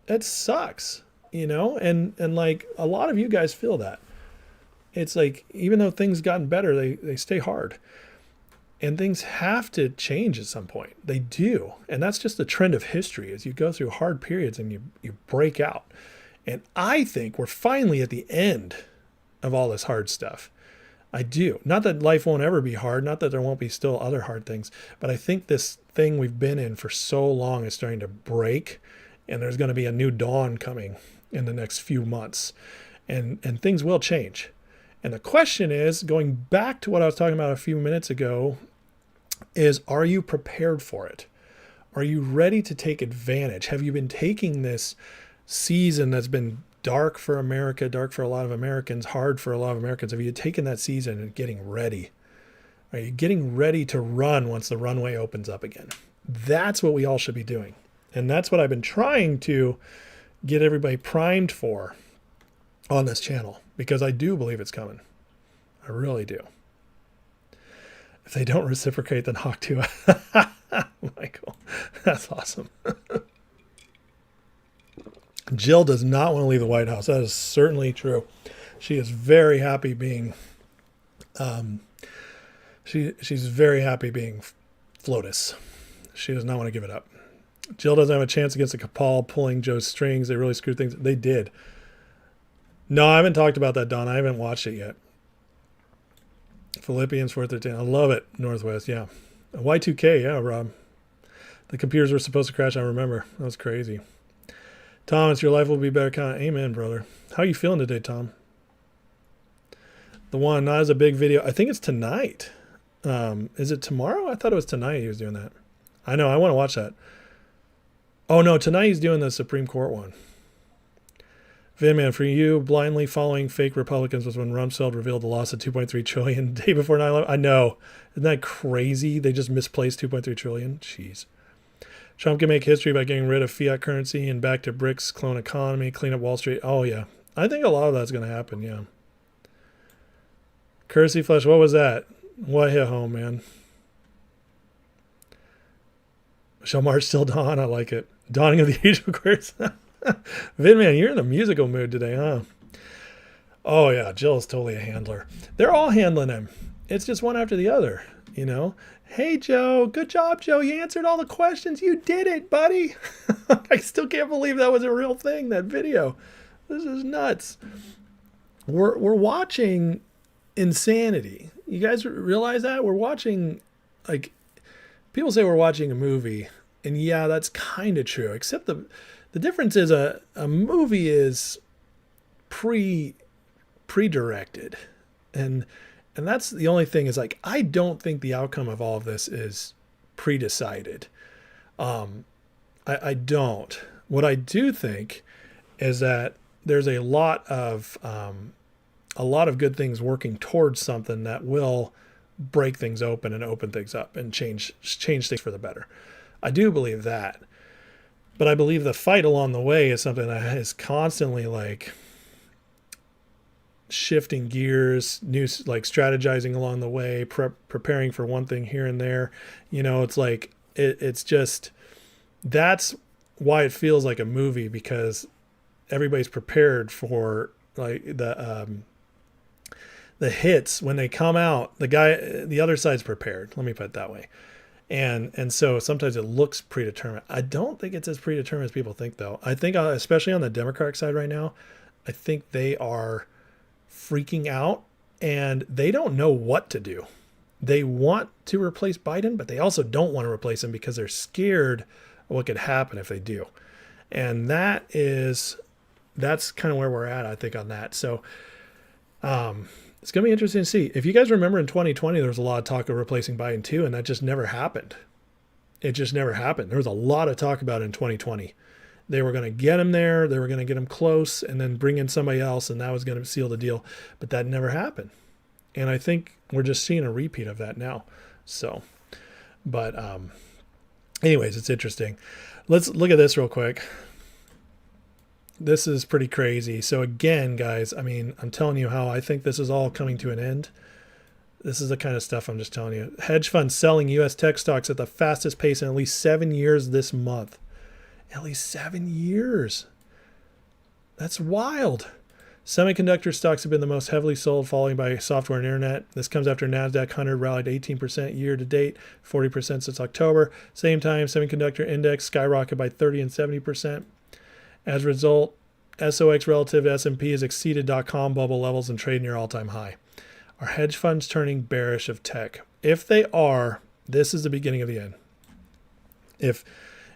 It sucks, and like a lot of you guys feel that. It's like, even though things gotten better, they stay hard. And things have to change at some point. They do. And that's just the trend of history, as you go through hard periods and you break out. And I think we're finally at the end of all this hard stuff. I do. Not that life won't ever be hard, not that there won't be still other hard things, but I think this thing we've been in for so long is starting to break, and there's going to be a new dawn coming in the next few months, and things will change. And the question is, going back to what I was talking about a few minutes ago, is are you prepared for it? Are you ready to take advantage? Have you been taking this season that's been dark for America, dark for a lot of Americans, hard for a lot of Americans? Have you taken that season and getting ready? Are you getting ready to run once the runway opens up again? That's what we all should be doing. And that's what I've been trying to get everybody primed for on this channel, because I do believe it's coming. I really do. If they don't reciprocate, then hawk to Michael. That's awesome. Jill does not want to leave the White House. That is certainly true. She is very happy being she's very happy being FLOTUS. She does not want to give it up. Jill doesn't have a chance against the Cabal pulling Joe's strings. They really screwed things. They did. No, I haven't talked about that, Don. I haven't watched it yet. Philippians 4:13. I love it. Northwest, yeah. Y2K, yeah, Rob. The computers were supposed to crash, I remember. That was crazy. Thomas, your life will be better. Amen, brother. How are you feeling today, Tom? The one, not as a big video. I think it's tonight. Is it tomorrow? I thought it was tonight he was doing that. I know, I want to watch that. Oh, no, tonight he's doing the Supreme Court one. Vinman, for you, blindly following fake Republicans was when Rumsfeld revealed the loss of $2.3 trillion the day before 9/11. I know. Isn't that crazy? They just misplaced $2.3 trillion. Jeez. Trump can make history by getting rid of fiat currency and back to BRICS, clone economy, clean up Wall Street. Oh, yeah. I think a lot of that's going to happen, yeah. Cursey Flesh, what was that? What hit home, man? Shall March till dawn? I like it. Dawning of the Age of Aquarius. Vidman, you're in a musical mood today, huh? Oh, yeah. Jill is totally a handler. They're all handling him. It's just one after the other, Hey, Joe. Good job, Joe. You answered all the questions. You did it, buddy. I still can't believe that was a real thing, that video. This is nuts. We're watching insanity. You guys realize that? We're watching, like, people say we're watching a movie, and yeah, that's kind of true, except the difference is a movie is pre-directed, and that's the only thing is, like, I don't think the outcome of all of this is pre-decided. I don't. What I do think is that there's a lot of good things working towards something that will break things open and open things up and change things for the better. I do believe that. But I believe the fight along the way is something that is constantly, like, shifting gears, strategizing along the way, preparing for one thing here and there. It's like, it's just, that's why it feels like a movie, because everybody's prepared for, like, the hits when they come out. The other side's prepared. Let me put it that way. And so sometimes it looks predetermined. I don't think it's as predetermined as people think, though. I think, especially on the Democratic side right now, I think they are freaking out and they don't know what to do. They want to replace Biden, but they also don't want to replace him because they're scared of what could happen if they do. And that's kind of where we're at, I think, on that. So it's going to be interesting to see. If you guys remember in 2020, there was a lot of talk of replacing Biden too, and that just never happened. It just never happened. There was a lot of talk about it in 2020. They were going to get him there. They were going to get him close and then bring in somebody else, and that was going to seal the deal. But that never happened. And I think we're just seeing a repeat of that now. So, but anyways, it's interesting. Let's look at this real quick. this is pretty crazy. So again, guys, I mean, I'm telling you how I think this is all coming to an end. This is the kind of stuff I'm just telling you. Hedge funds selling U.S. tech stocks at the fastest pace in at least 7 years this month. At least 7 years. That's wild. Semiconductor stocks have been the most heavily sold, following by software and internet. This comes after NASDAQ 100 rallied 18% year to date, 40% since October. Same time, semiconductor index skyrocketed by 30 and 70%. As a result, SOX relative to S&P has exceeded .com bubble levels and trade near all-time high. Are hedge funds turning bearish of tech? If they are, this is the beginning of the end. If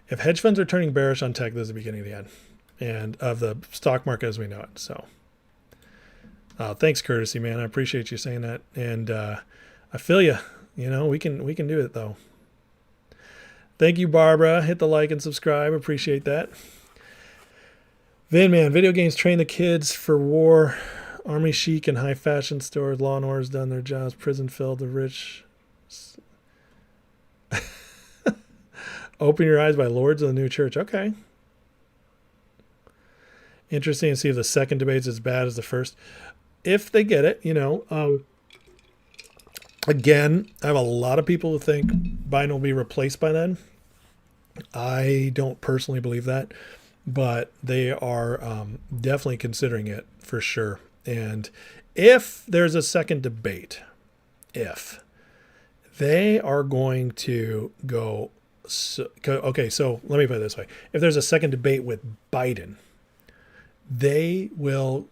hedge funds are turning bearish on tech, this is the beginning of the end, and of the stock market as we know it. So, thanks, Courtesy, man. I appreciate you saying that, and I feel you. You know, we can do it though. Thank you, Barbara. Hit the like and subscribe. Appreciate that. Vin, man, video games train the kids for war. Army chic and high fashion stores, law and order's done their jobs. Prison filled the rich. Open your eyes by Lords of the New Church. Okay. Interesting to see if the second debate's as bad as the first. If they get it, you know. Again, I have a lot of people who think Biden will be replaced by then. I don't personally believe that, but they are definitely considering it for sure. And if there's a second debate, if they are going to go, okay, so let me put it this way. If there's a second debate with Biden, they will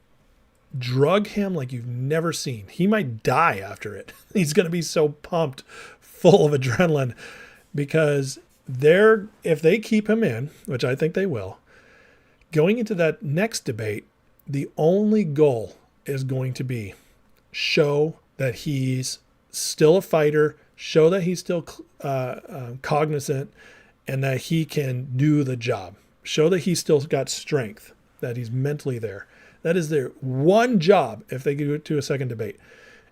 drug him like you've never seen. He might die after it. He's going to be so pumped, full of adrenaline, because if they keep him in, which I think they will, going into that next debate, the only goal is going to be show that he's still a fighter, show that he's still cognizant, and that he can do the job. Show that he's still got strength, that he's mentally there. That is their one job if they go to a second debate.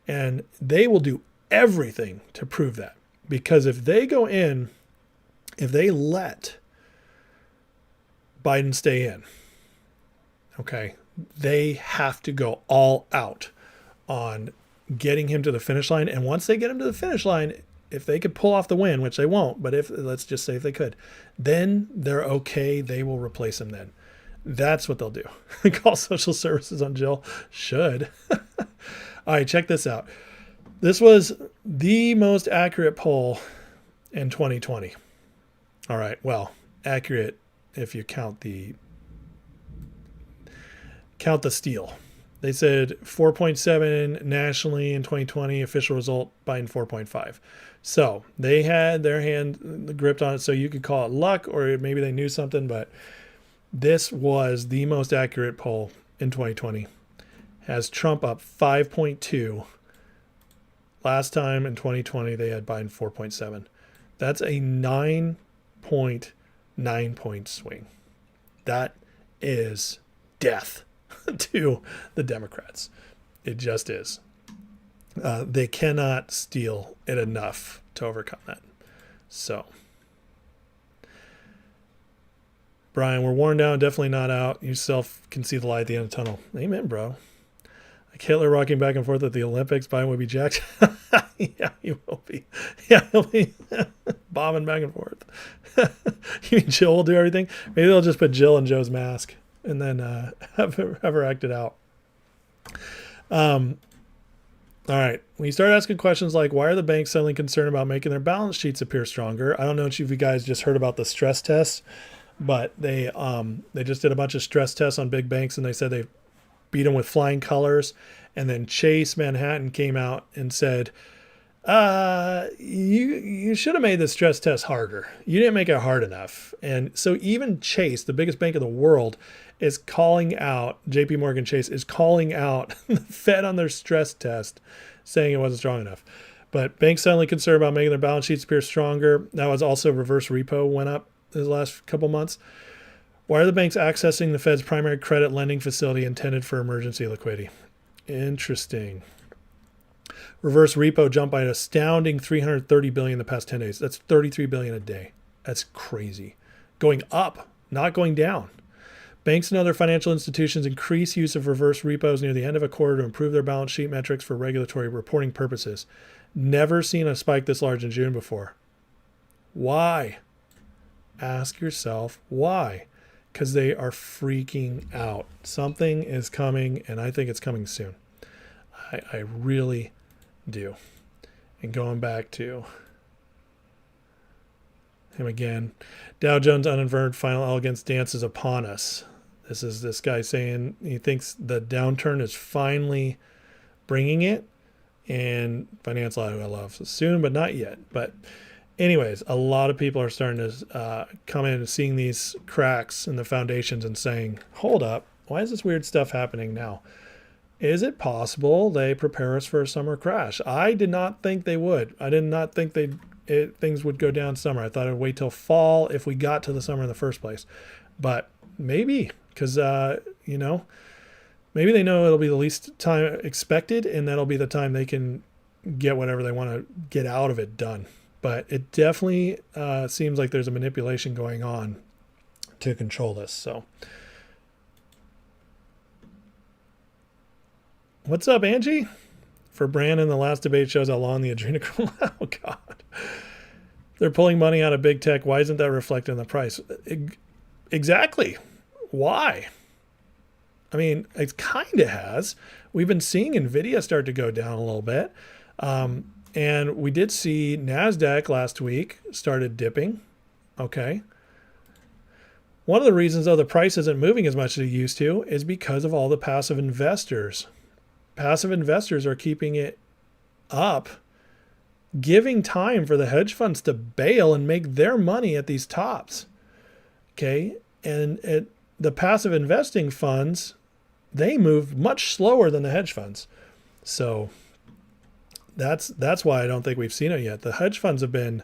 And they will do everything to prove that. Because if they go in, if they let Biden stay in, okay, they have to go all out on getting him to the finish line. And once they get him to the finish line, if they could pull off the win, which they won't, but let's just say if they could, then they're okay. They will replace him then. That's what they'll do. Call social services on Jill. Should. All right, check this out. This was the most accurate poll in 2020. All right, well, accurate if you count the steal. They said 4.7 nationally in 2020, official result, Biden 4.5. So they had their hand gripped on it, so you could call it luck, or maybe they knew something, but this was the most accurate poll in 2020. Has Trump up 5.2. Last time in 2020, they had Biden 4.7. That's a 9.9 point swing. That is death to the Democrats. It just is. They cannot steal it enough to overcome that. So, Brian, we're worn down, definitely not out. You self can see the light at the end of the tunnel. Amen, bro. Like Hitler rocking back and forth at the Olympics, Biden would be jacked. Yeah, he will be. Yeah, he'll be bombing back and forth. You mean Jill will do everything? Maybe they'll just put Jill in Joe's mask and then have her act it out. All right. When you start asking questions like, why are the banks suddenly concerned about making their balance sheets appear stronger? I don't know if you guys just heard about the stress tests, but they just did a bunch of stress tests on big banks, and they said they beat them with flying colors. And then Chase Manhattan came out and said, you should have made the stress test harder. You didn't make it hard enough. And so even Chase, the biggest bank in the world, is calling out, JP Morgan Chase is calling out the Fed on their stress test, saying it wasn't strong enough. But banks suddenly concerned about making their balance sheets appear stronger. That was also reverse repo went up in the last couple months. Why are the banks accessing the Fed's primary credit lending facility intended for emergency liquidity? Interesting. Reverse repo jumped by an astounding $330 billion in the past 10 days. That's $33 billion a day. That's crazy. Going up, not going down. Banks and other financial institutions increase use of reverse repos near the end of a quarter to improve their balance sheet metrics for regulatory reporting purposes. Never seen a spike this large in June before. Why? Ask yourself why. Because they are freaking out. Something is coming, and I think it's coming soon. I really do. And going back to him again, Dow Jones uninverted final elegance dances upon us. This is this guy saying he thinks the downturn is finally bringing it, and finance I love soon, but not yet. But anyways, a lot of people are starting to come in and seeing these cracks in the foundations and saying, hold up, why is this weird stuff happening now? Is it possible they prepare us for a summer crash? I did not think they would. I did not think things would go down summer. I thought it would wait till fall if we got to the summer in the first place. But maybe, because, maybe they know it'll be the least time expected, and that'll be the time they can get whatever they want to get out of it done. But it definitely seems like there's a manipulation going on to control this. So, what's up, Angie? For Brandon, the last debate shows how long the adrenochrome. Oh, God. They're pulling money out of big tech. Why isn't that reflected in the price? Exactly. Why? I mean, it kind of has. We've been seeing NVIDIA start to go down a little bit. And we did see NASDAQ last week started dipping. Okay. One of the reasons, though, the price isn't moving as much as it used to is because of all the passive investors. Passive investors are keeping it up, giving time for the hedge funds to bail and make their money at these tops. Okay. And the passive investing funds, they move much slower than the hedge funds. So that's why I don't think we've seen it yet. The hedge funds have been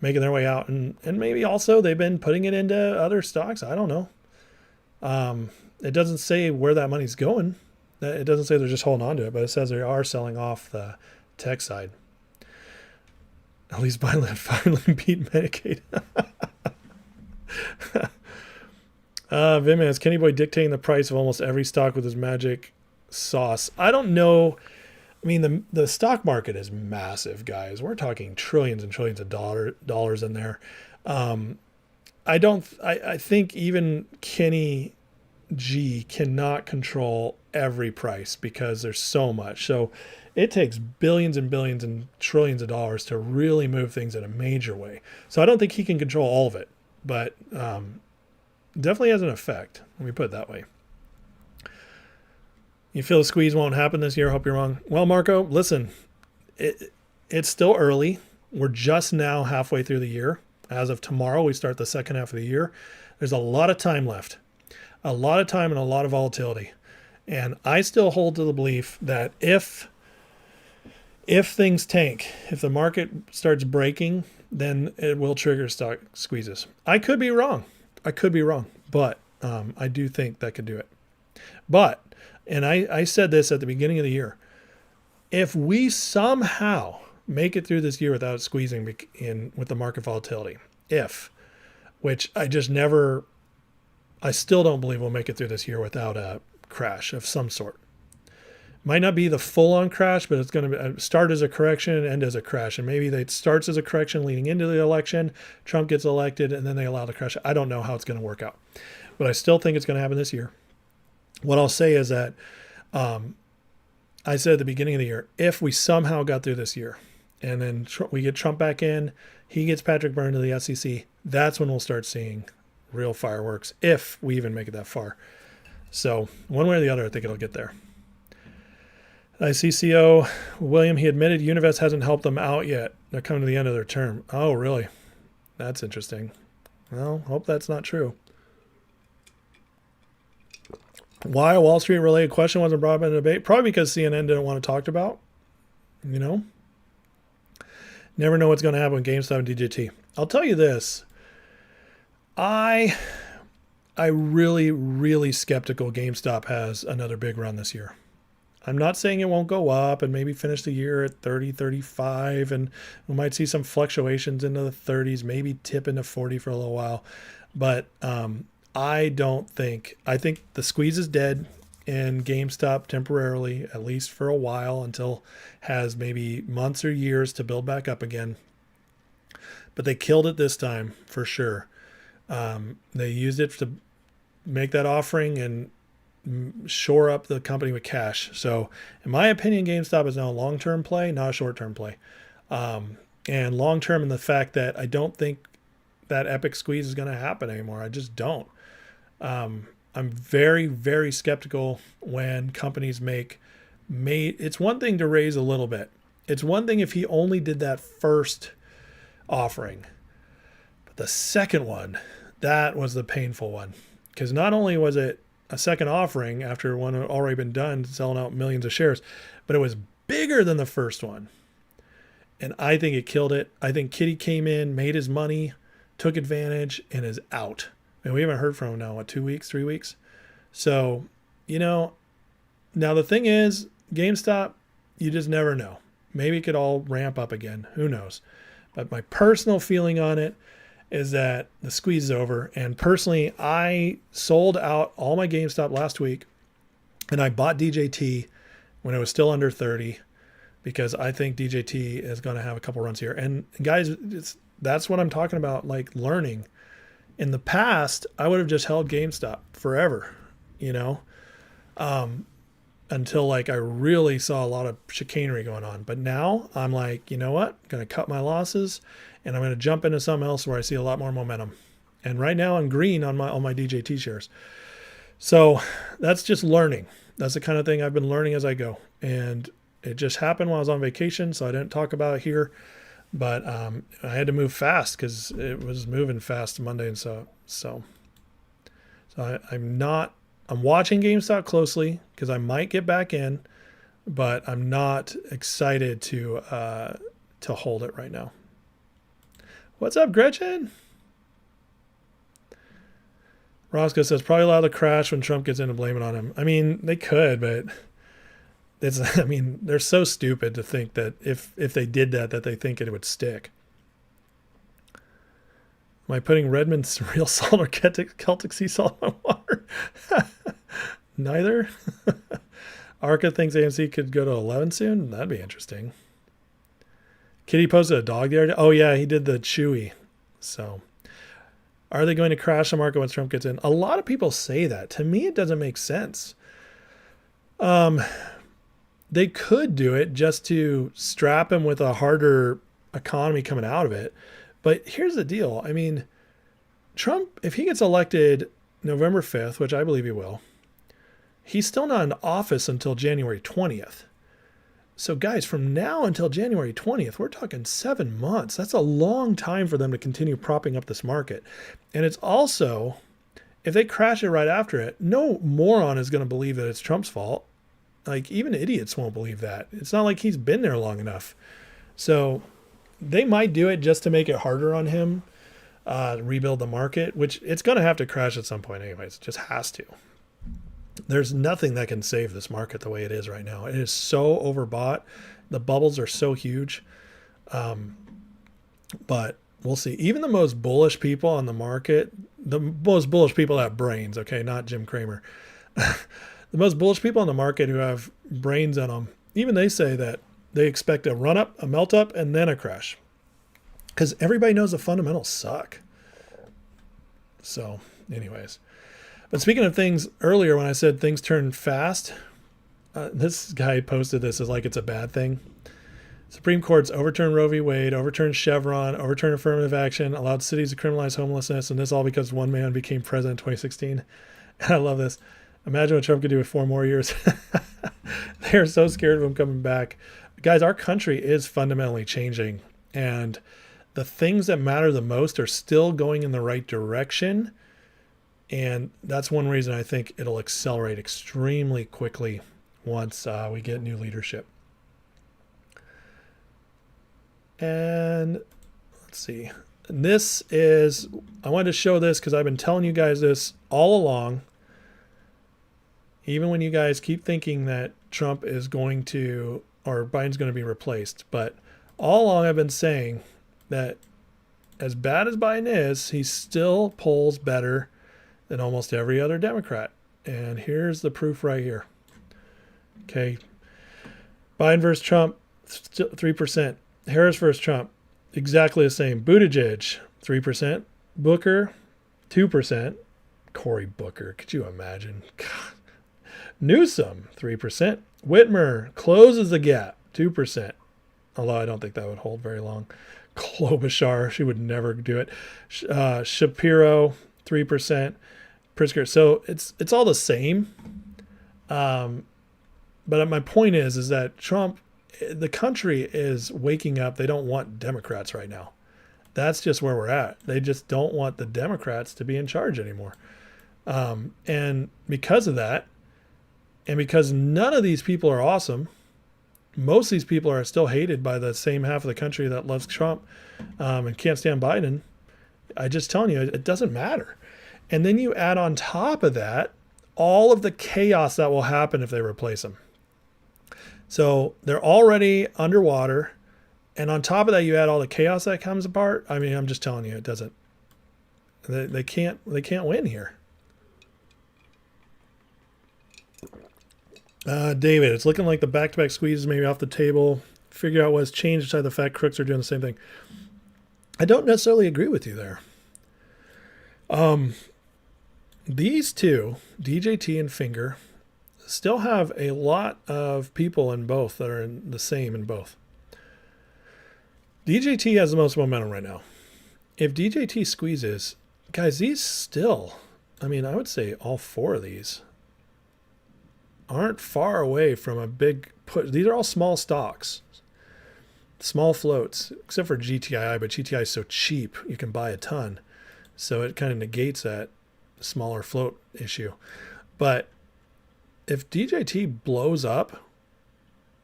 making their way out, and maybe also they've been putting it into other stocks. I don't know. It doesn't say where that money's going. It doesn't say they're just holding on to it, but it says they are selling off the tech side. At least finally beat Medicaid. Vim has Kenny Boy dictating the price of almost every stock with his magic sauce. I don't know. I mean, the stock market is massive, guys. We're talking trillions and trillions of dollars in there. I think even Kenny G cannot control every price because there's so much. So it takes billions and billions and trillions of dollars to really move things in a major way. So I don't think he can control all of it, but definitely has an effect. Let me put it that way. You feel the squeeze won't happen this year? Hope you're wrong. Well, Marco, listen, it's still early. We're just now halfway through the year. As of tomorrow, we start the second half of the year. There's a lot of time left. A lot of time and a lot of volatility. And I still hold to the belief that if things tank, if the market starts breaking, then it will trigger stock squeezes. I could be wrong. But I do think that could do it. But, and I said this at the beginning of the year, if we somehow make it through this year without squeezing with the market volatility, which I still don't believe we'll make it through this year without a crash of some sort. Might not be the full-on crash, but it's going to start as a correction and end as a crash. And maybe it starts as a correction leading into the election, Trump gets elected, and then they allow the crash. I don't know how it's going to work out. But I still think it's going to happen this year. What I'll say is that I said at the beginning of the year, if we somehow got through this year and then we get Trump back in, he gets Patrick Byrne to the SEC, that's when we'll start seeing real fireworks, if we even make it that far. So one way or the other, I think it'll get there. CCO William, he admitted Univest hasn't helped them out yet. They're coming to the end of their term. Oh, really? That's interesting. Well, hope that's not true. Why a Wall Street related question wasn't brought up in the debate? Probably because CNN didn't want to talk about. Never know what's going to happen with GameStop and DJT. I'll tell you this. I really, really skeptical GameStop has another big run this year. I'm not saying it won't go up and maybe finish the year at 30, 35, and we might see some fluctuations into the 30s, maybe tip into 40 for a little while. But I think the squeeze is dead in GameStop temporarily, at least for a while, until has maybe months or years to build back up again. But they killed it this time for sure. They used it to make that offering and shore up the company with cash. So in my opinion, GameStop is now a long-term play, not a short-term play. And long-term in the fact that I don't think that epic squeeze is going to happen anymore. I just don't. I'm very, very skeptical when companies it's one thing to raise a little bit. It's one thing if he only did that first offering. But the second one, that was the painful one. Because not only was it a second offering after one had already been done, selling out millions of shares, but it was bigger than the first one. And I think it killed it. I think Kitty came in, made his money, took advantage, and is out. And we haven't heard from him now, 2 weeks, 3 weeks? So, now the thing is, GameStop, you just never know. Maybe it could all ramp up again. Who knows? But my personal feeling on it is that the squeeze is over. And personally, I sold out all my GameStop last week, and I bought DJT when it was still under 30 because I think DJT is going to have a couple runs here. And guys, that's what I'm talking about, like learning. In the past, I would have just held GameStop forever, until like I really saw a lot of chicanery going on. But now I'm like, you know what? I'm going to cut my losses and I'm going to jump into something else where I see a lot more momentum. And right now I'm green on all my DJT shares. So that's just learning. That's the kind of thing I've been learning as I go. And it just happened while I was on vacation, so I didn't talk about it here. But I had to move fast because it was moving fast Monday, and I'm watching GameStop closely because I might get back in, but I'm not excited to hold it right now. What's up, Gretchen? Roscoe says probably allow the crash when Trump gets in and blame it on him. I mean, they could, but they're so stupid to think that if they did that they think it would stick. Am I putting Redmond's real salt or Celtic sea salt in my water? Neither. Arca thinks AMC could go to 11 soon. That'd be interesting. Kitty posted a dog there. Oh yeah, he did the Chewy. So, are they going to crash the market once Trump gets in? A lot of people say that. To me, it doesn't make sense. They could do it just to strap him with a harder economy coming out of it. But here's the deal. I mean, Trump, if he gets elected November 5th, which I believe he will, he's still not in office until January 20th. So guys, from now until January 20th, we're talking 7 months. That's a long time for them to continue propping up this market. And it's also, if they crash it right after it, no moron is going to believe that it's Trump's fault. Like, even idiots won't believe that. It's not like he's been there long enough. So they might do it just to make it harder on him, rebuild the market, which it's going to have to crash at some point anyways. It just has to. There's nothing that can save this market the way it is right now. It is so overbought. The bubbles are so huge. But we'll see. Even the most bullish people on the market, the most bullish people have brains, okay, not Jim Cramer. The most bullish people on the market who have brains in them, even they say that they expect a run up, a melt up, and then a crash. Because everybody knows the fundamentals suck. So, anyways. But speaking of things, earlier when I said things turn fast, this guy posted this as like it's a bad thing. Supreme Court's overturned Roe v. Wade, overturned Chevron, overturned affirmative action, allowed cities to criminalize homelessness, and this all because one man became president in 2016. And I love this. Imagine what Trump could do with 4 more years. They're so scared of him coming back. Guys, our country is fundamentally changing, and the things that matter the most are still going in the right direction. And that's one reason I think it'll accelerate extremely quickly once we get new leadership. And let's see. This is, I wanted to show this because I've been telling you guys this all along. Even when you guys keep thinking that Trump is going to, or Biden's going to be replaced. But all along I've been saying that as bad as Biden is, he still polls better than almost every other Democrat. And here's the proof right here. Okay. Biden versus Trump, 3%. Harris versus Trump, exactly the same. Buttigieg, 3%. Booker, 2%. Cory Booker, could you imagine? God. Newsom, 3%. Whitmer closes the gap, 2%. Although I don't think that would hold very long. Klobuchar, she would never do it. Shapiro, 3%. Pritzker. So it's all the same. But my point is that Trump, the country is waking up. They don't want Democrats right now. That's just where we're at. They just don't want the Democrats to be in charge anymore. And because of that, and because none of these people are awesome, most of these people are still hated by the same half of the country that loves Trump and can't stand Biden. I just telling you, it doesn't matter. And then you add on top of that all of the chaos that will happen if they replace him. So they're already underwater. And on top of that, you add all the chaos that comes apart. I mean, I'm just telling you, it doesn't. They can't win here. David, it's looking like the back-to-back squeezes maybe off the table. Figure out what's changed inside the fact crooks are doing the same thing. I don't necessarily agree with you there. These two, DJT and Finger, still have a lot of people in both that are in the same in both. DJT has the most momentum right now. If DJT squeezes, guys, these still, I mean, I would say all four of these aren't far away from a big push. These are all small stocks, small floats, except for GTI, but GTI is so cheap, you can buy a ton. So it kind of negates that smaller float issue. But if DJT blows up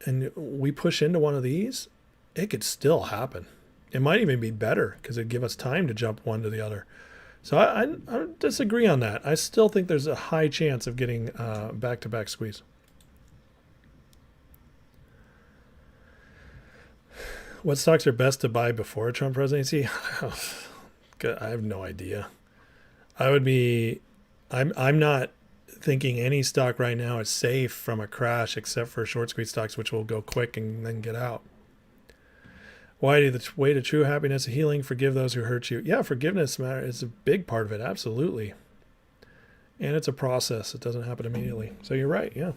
and we push into one of these, it could still happen. It might even be better because it'd give us time to jump one to the other. So I disagree on that. I still think there's a high chance of getting back-to-back squeeze. What stocks are best to buy before a Trump presidency? I have no idea. I'm not thinking any stock right now is safe from a crash except for short squeeze stocks, which will go quick and then get out. Why the way to true happiness and healing? Forgive those who hurt you. Yeah, forgiveness is a big part of it. Absolutely. And it's a process. It doesn't happen immediately. So you're right. Yeah.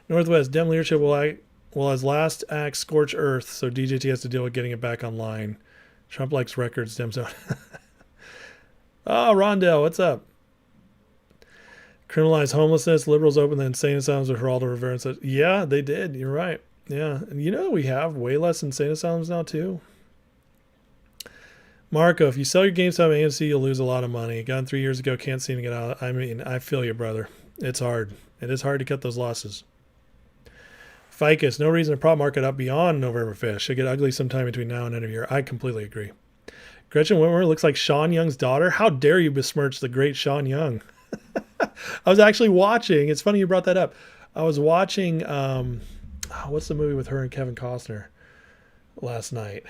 Northwest, Dem leadership will as last act scorch earth. So DJT has to deal with getting it back online. Trump likes records. Dems don't. Oh, Rondell, what's up? Criminalize homelessness. Liberals open the insane asylums with Geraldo Rivera and said, yeah, they did. You're right. Yeah. And you know, we have way less insane asylums now too. Marco, if you sell your GameStop AMC, you'll lose a lot of money. Gone 3 years ago, can't seem to get out. I mean, I feel you, brother. It's hard. It is hard to cut those losses. Ficus, no reason to prop market up beyond November 5th. Should get ugly sometime between now and end of year. I completely agree. Gretchen Whitmer looks like Sean Young's daughter. How dare you besmirch the great Sean Young? I was actually watching. It's funny you brought that up. I was watching, what's the movie with her and Kevin Costner last night?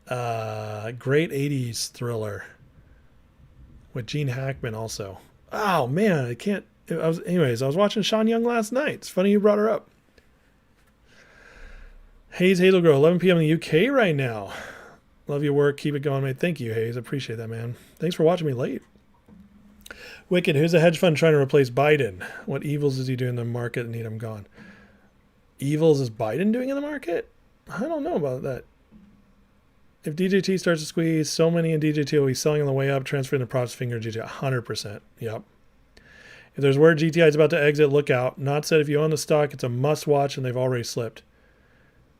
Great 80s thriller with Gene Hackman also. Oh, man, I can't. I was watching Sean Young last night. It's funny you brought her up. Hayes Hazelgrove, 11 p.m. in the UK right now. Love your work. Keep it going, mate. Thank you, Hayes. I appreciate that, man. Thanks for watching me late. Wicked, who's a hedge fund trying to replace Biden? What evils is he doing in the market and need him gone? Evils is Biden doing in the market? I don't know about that. If DJT starts to squeeze, so many in DJT will be selling on the way up, transferring the props finger to GTI. 100%. Yep. If there's word GTI is about to exit, look out. Not said if you own the stock, it's a must watch and they've already slipped.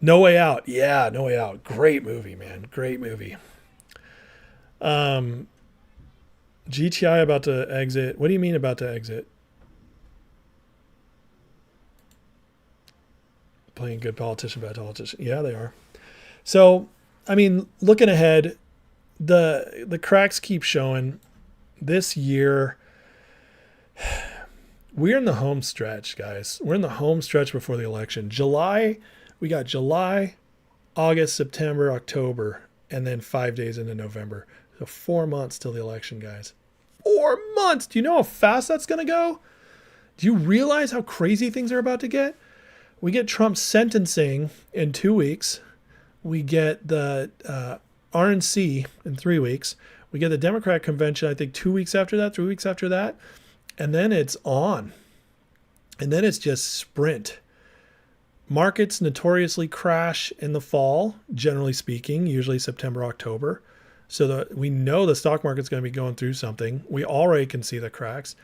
No Way Out. Yeah, No Way Out. Great movie, man. Great movie. GTI about to exit. What do you mean about to exit? Playing good politician, bad politician. Yeah, they are. So, I mean, looking ahead, the cracks keep showing. This year, we're in the home stretch, guys. We're in the home stretch before the election. We got July, August, September, October, and then 5 days into November. So 4 months till the election, guys. 4 months. Do you know how fast that's going to go? Do you realize how crazy things are about to get? We get Trump's sentencing in 2 weeks. We get the RNC in 3 weeks. We get the Democrat convention, I think 2 weeks after that, 3 weeks after that. And then it's on. And then it's just sprint. Markets notoriously crash in the fall, generally speaking, usually September, October. So we know the stock market's going to be going through something. We already can see the cracks.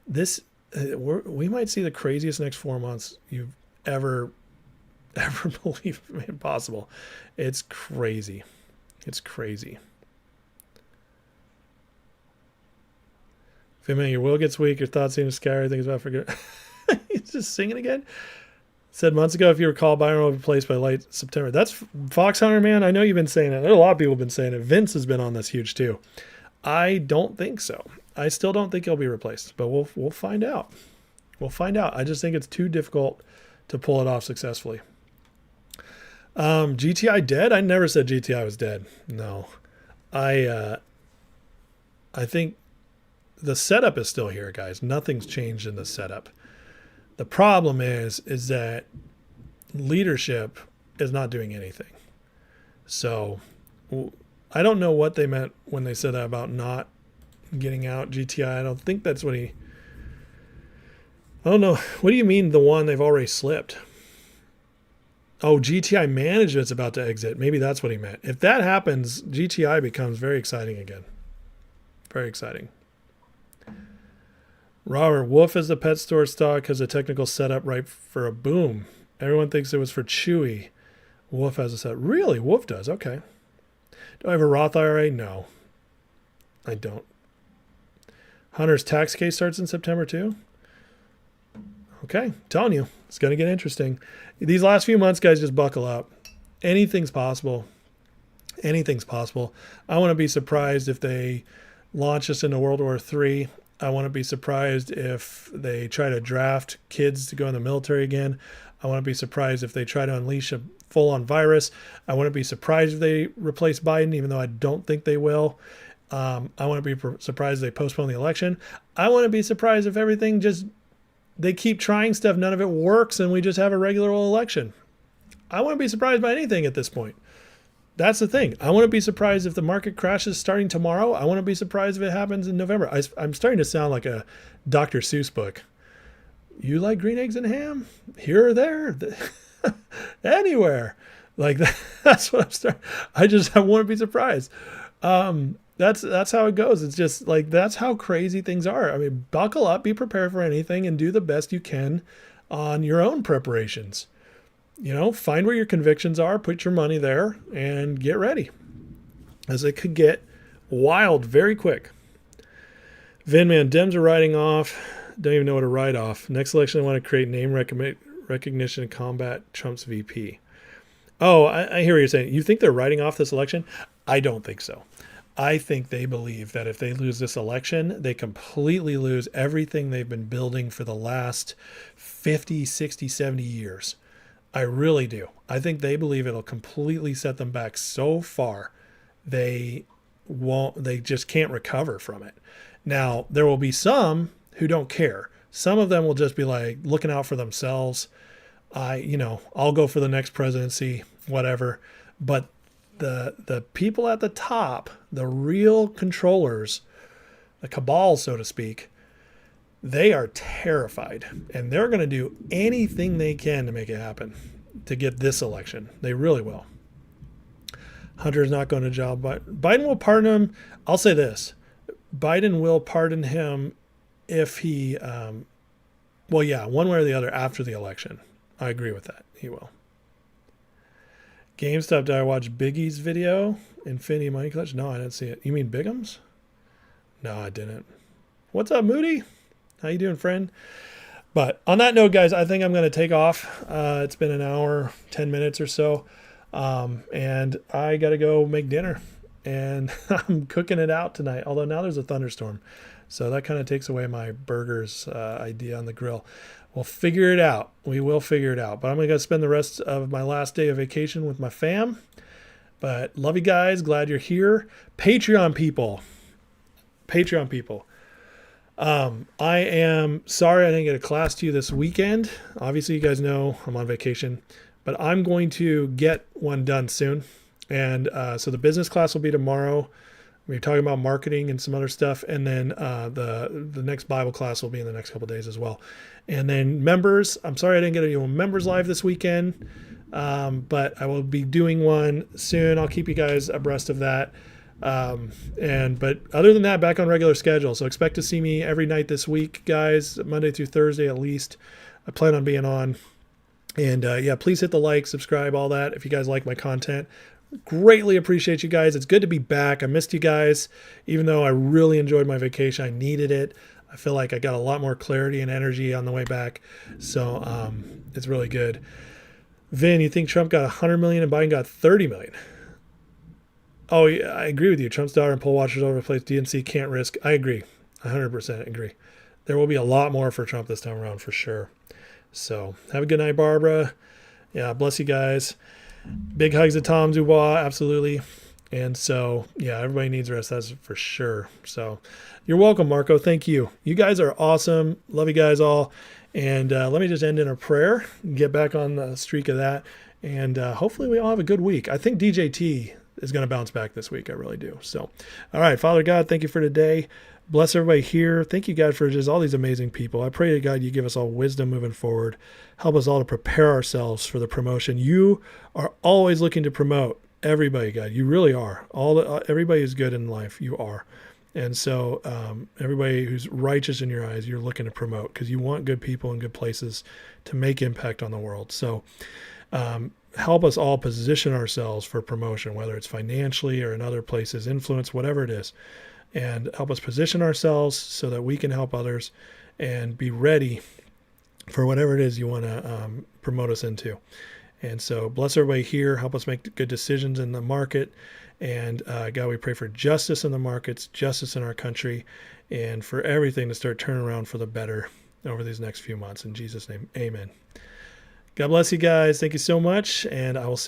We might see the craziest next 4 months you've ever believed possible. It's crazy. It's crazy. Finman, your will gets weak. Your thoughts seem to scatter. Things about forget. He's just singing again. Said months ago, if you recall, Byron will be replaced by late September. That's Fox Hunter, man. I know you've been saying it. There are a lot of people have been saying it. Vince has been on this huge too. I don't think so. I still don't think he'll be replaced, but we'll find out. We'll find out. I just think it's too difficult to pull it off successfully. GTI dead? I never said GTI was dead. No. I think the setup is still here, guys. Nothing's changed in the setup. The problem is that leadership is not doing anything. So I don't know what they meant when they said that about not getting out GTI. I don't think that's what I don't know. What do you mean the one they've already slipped? Oh, GTI management's about to exit. Maybe that's what he meant. If that happens, GTI becomes very exciting again. Very exciting. Robert, Wolf as the pet store stock has a technical setup ripe for a boom. Everyone thinks it was for Chewy. Wolf has a setup. Really? Wolf does? Okay. Do I have a Roth IRA? No. I don't. Hunter's tax case starts in September too? Okay. I'm telling you. It's going to get interesting. These last few months, guys, just buckle up. Anything's possible. Anything's possible. I want to be surprised if they launch us into World War III. I want to be surprised if they try to draft kids to go in the military again. I want to be surprised if they try to unleash a full-on virus. I want to be surprised if they replace Biden, even though I don't think they will. I want to be surprised if they postpone the election. I want to be surprised if everything they keep trying stuff, none of it works, and we just have a regular old election. I want to be surprised by anything at this point. That's the thing. I want to be surprised if the market crashes starting tomorrow. I want to be surprised if it happens in November. I'm starting to sound like a Dr. Seuss book. You like green eggs and ham? Here or there? Anywhere. Like that's what I'm starting. I want to be surprised. That's how it goes. It's just like, that's how crazy things are. I mean, buckle up, be prepared for anything, and do the best you can on your own preparations. Find where your convictions are, put your money there, and get ready, as it could get wild very quick. Vinman, Dems are writing off. Don't even know what to write off. Next election, I want to create name recognition and combat Trump's VP. Oh, I hear what you're saying. You think they're writing off this election? I don't think so. I think they believe that if they lose this election, they completely lose everything they've been building for the last 50, 60, 70 years. I really do. I think they believe it'll completely set them back so far they just can't recover from it. Now, there will be some who don't care. Some of them will just be like looking out for themselves. I'll go for the next presidency, whatever. But the people at the top, the real controllers, the cabal, so to speak, they are terrified, and they're going to do anything they can to make it happen, to get this election. They really will. Hunter's not going to jail, but Biden will pardon him. I'll say this. Biden will pardon him if he, one way or the other after the election. I agree with that. He will. GameStop, did I watch Biggie's video? Infinity Money Clutch? No, I didn't see it. You mean Bigham's? No, I didn't. What's up, Moody? How you doing, friend? But on that note, guys, I think I'm going to take off. It's been an hour, 10 minutes or so. And I got to go make dinner. And I'm cooking it out tonight. Although now there's a thunderstorm. So that kind of takes away my burgers idea on the grill. We'll figure it out. We will figure it out. But I'm going to go spend the rest of my last day of vacation with my fam. But love you guys. Glad you're here. Patreon people. I am sorry I didn't get a class to you this weekend. Obviously, you guys know I'm on vacation, but I'm going to get one done soon. And so the business class will be tomorrow. We're talking about marketing and some other stuff, and then the next Bible class will be in the next couple of days as well. And then members, I'm sorry I didn't get any members live this weekend, but I will be doing one soon. I'll keep you guys abreast of that. But other than that, back on regular schedule. So expect to see me every night this week, guys, Monday through Thursday at least. I plan on being on. And yeah, please hit the like, subscribe, all that if you guys like my content. Greatly appreciate you guys. It's good to be back. I missed you guys, even though I really enjoyed my vacation. I needed it. I feel like I got a lot more clarity and energy on the way back. So it's really good. Vin, you think Trump got 100 million and Biden got 30 million? Oh, yeah, I agree with you. Trump's daughter and poll watchers over the place. DNC can't risk. I agree. 100% agree. There will be a lot more for Trump this time around for sure. So have a good night, Barbara. Yeah, bless you guys. Big hugs to Tom Dubois, absolutely. And so, yeah, everybody needs rest, that's for sure. So you're welcome, Marco. Thank you. You guys are awesome. Love you guys all. And let me just end in a prayer, get back on the streak of that. And hopefully we all have a good week. I think DJT is going to bounce back this week. I really do. So, all right, Father God, thank you for today. Bless everybody here. Thank you, God, for just all these amazing people. I pray to God you give us all wisdom moving forward. Help us all to prepare ourselves for the promotion. You are always looking to promote everybody, God. You really are. Everybody who's good in life, you are. And so everybody who's righteous in your eyes, you're looking to promote because you want good people in good places to make impact on the world. So help us all position ourselves for promotion, whether it's financially or in other places, influence, whatever it is. And help us position ourselves so that we can help others and be ready for whatever it is you want to promote us into. And so bless everybody here. Help us make good decisions in the market. And God, we pray for justice in the markets, justice in our country, and for everything to start turning around for the better over these next few months. In Jesus' name, amen. God bless you guys. Thank you so much. And I will see you.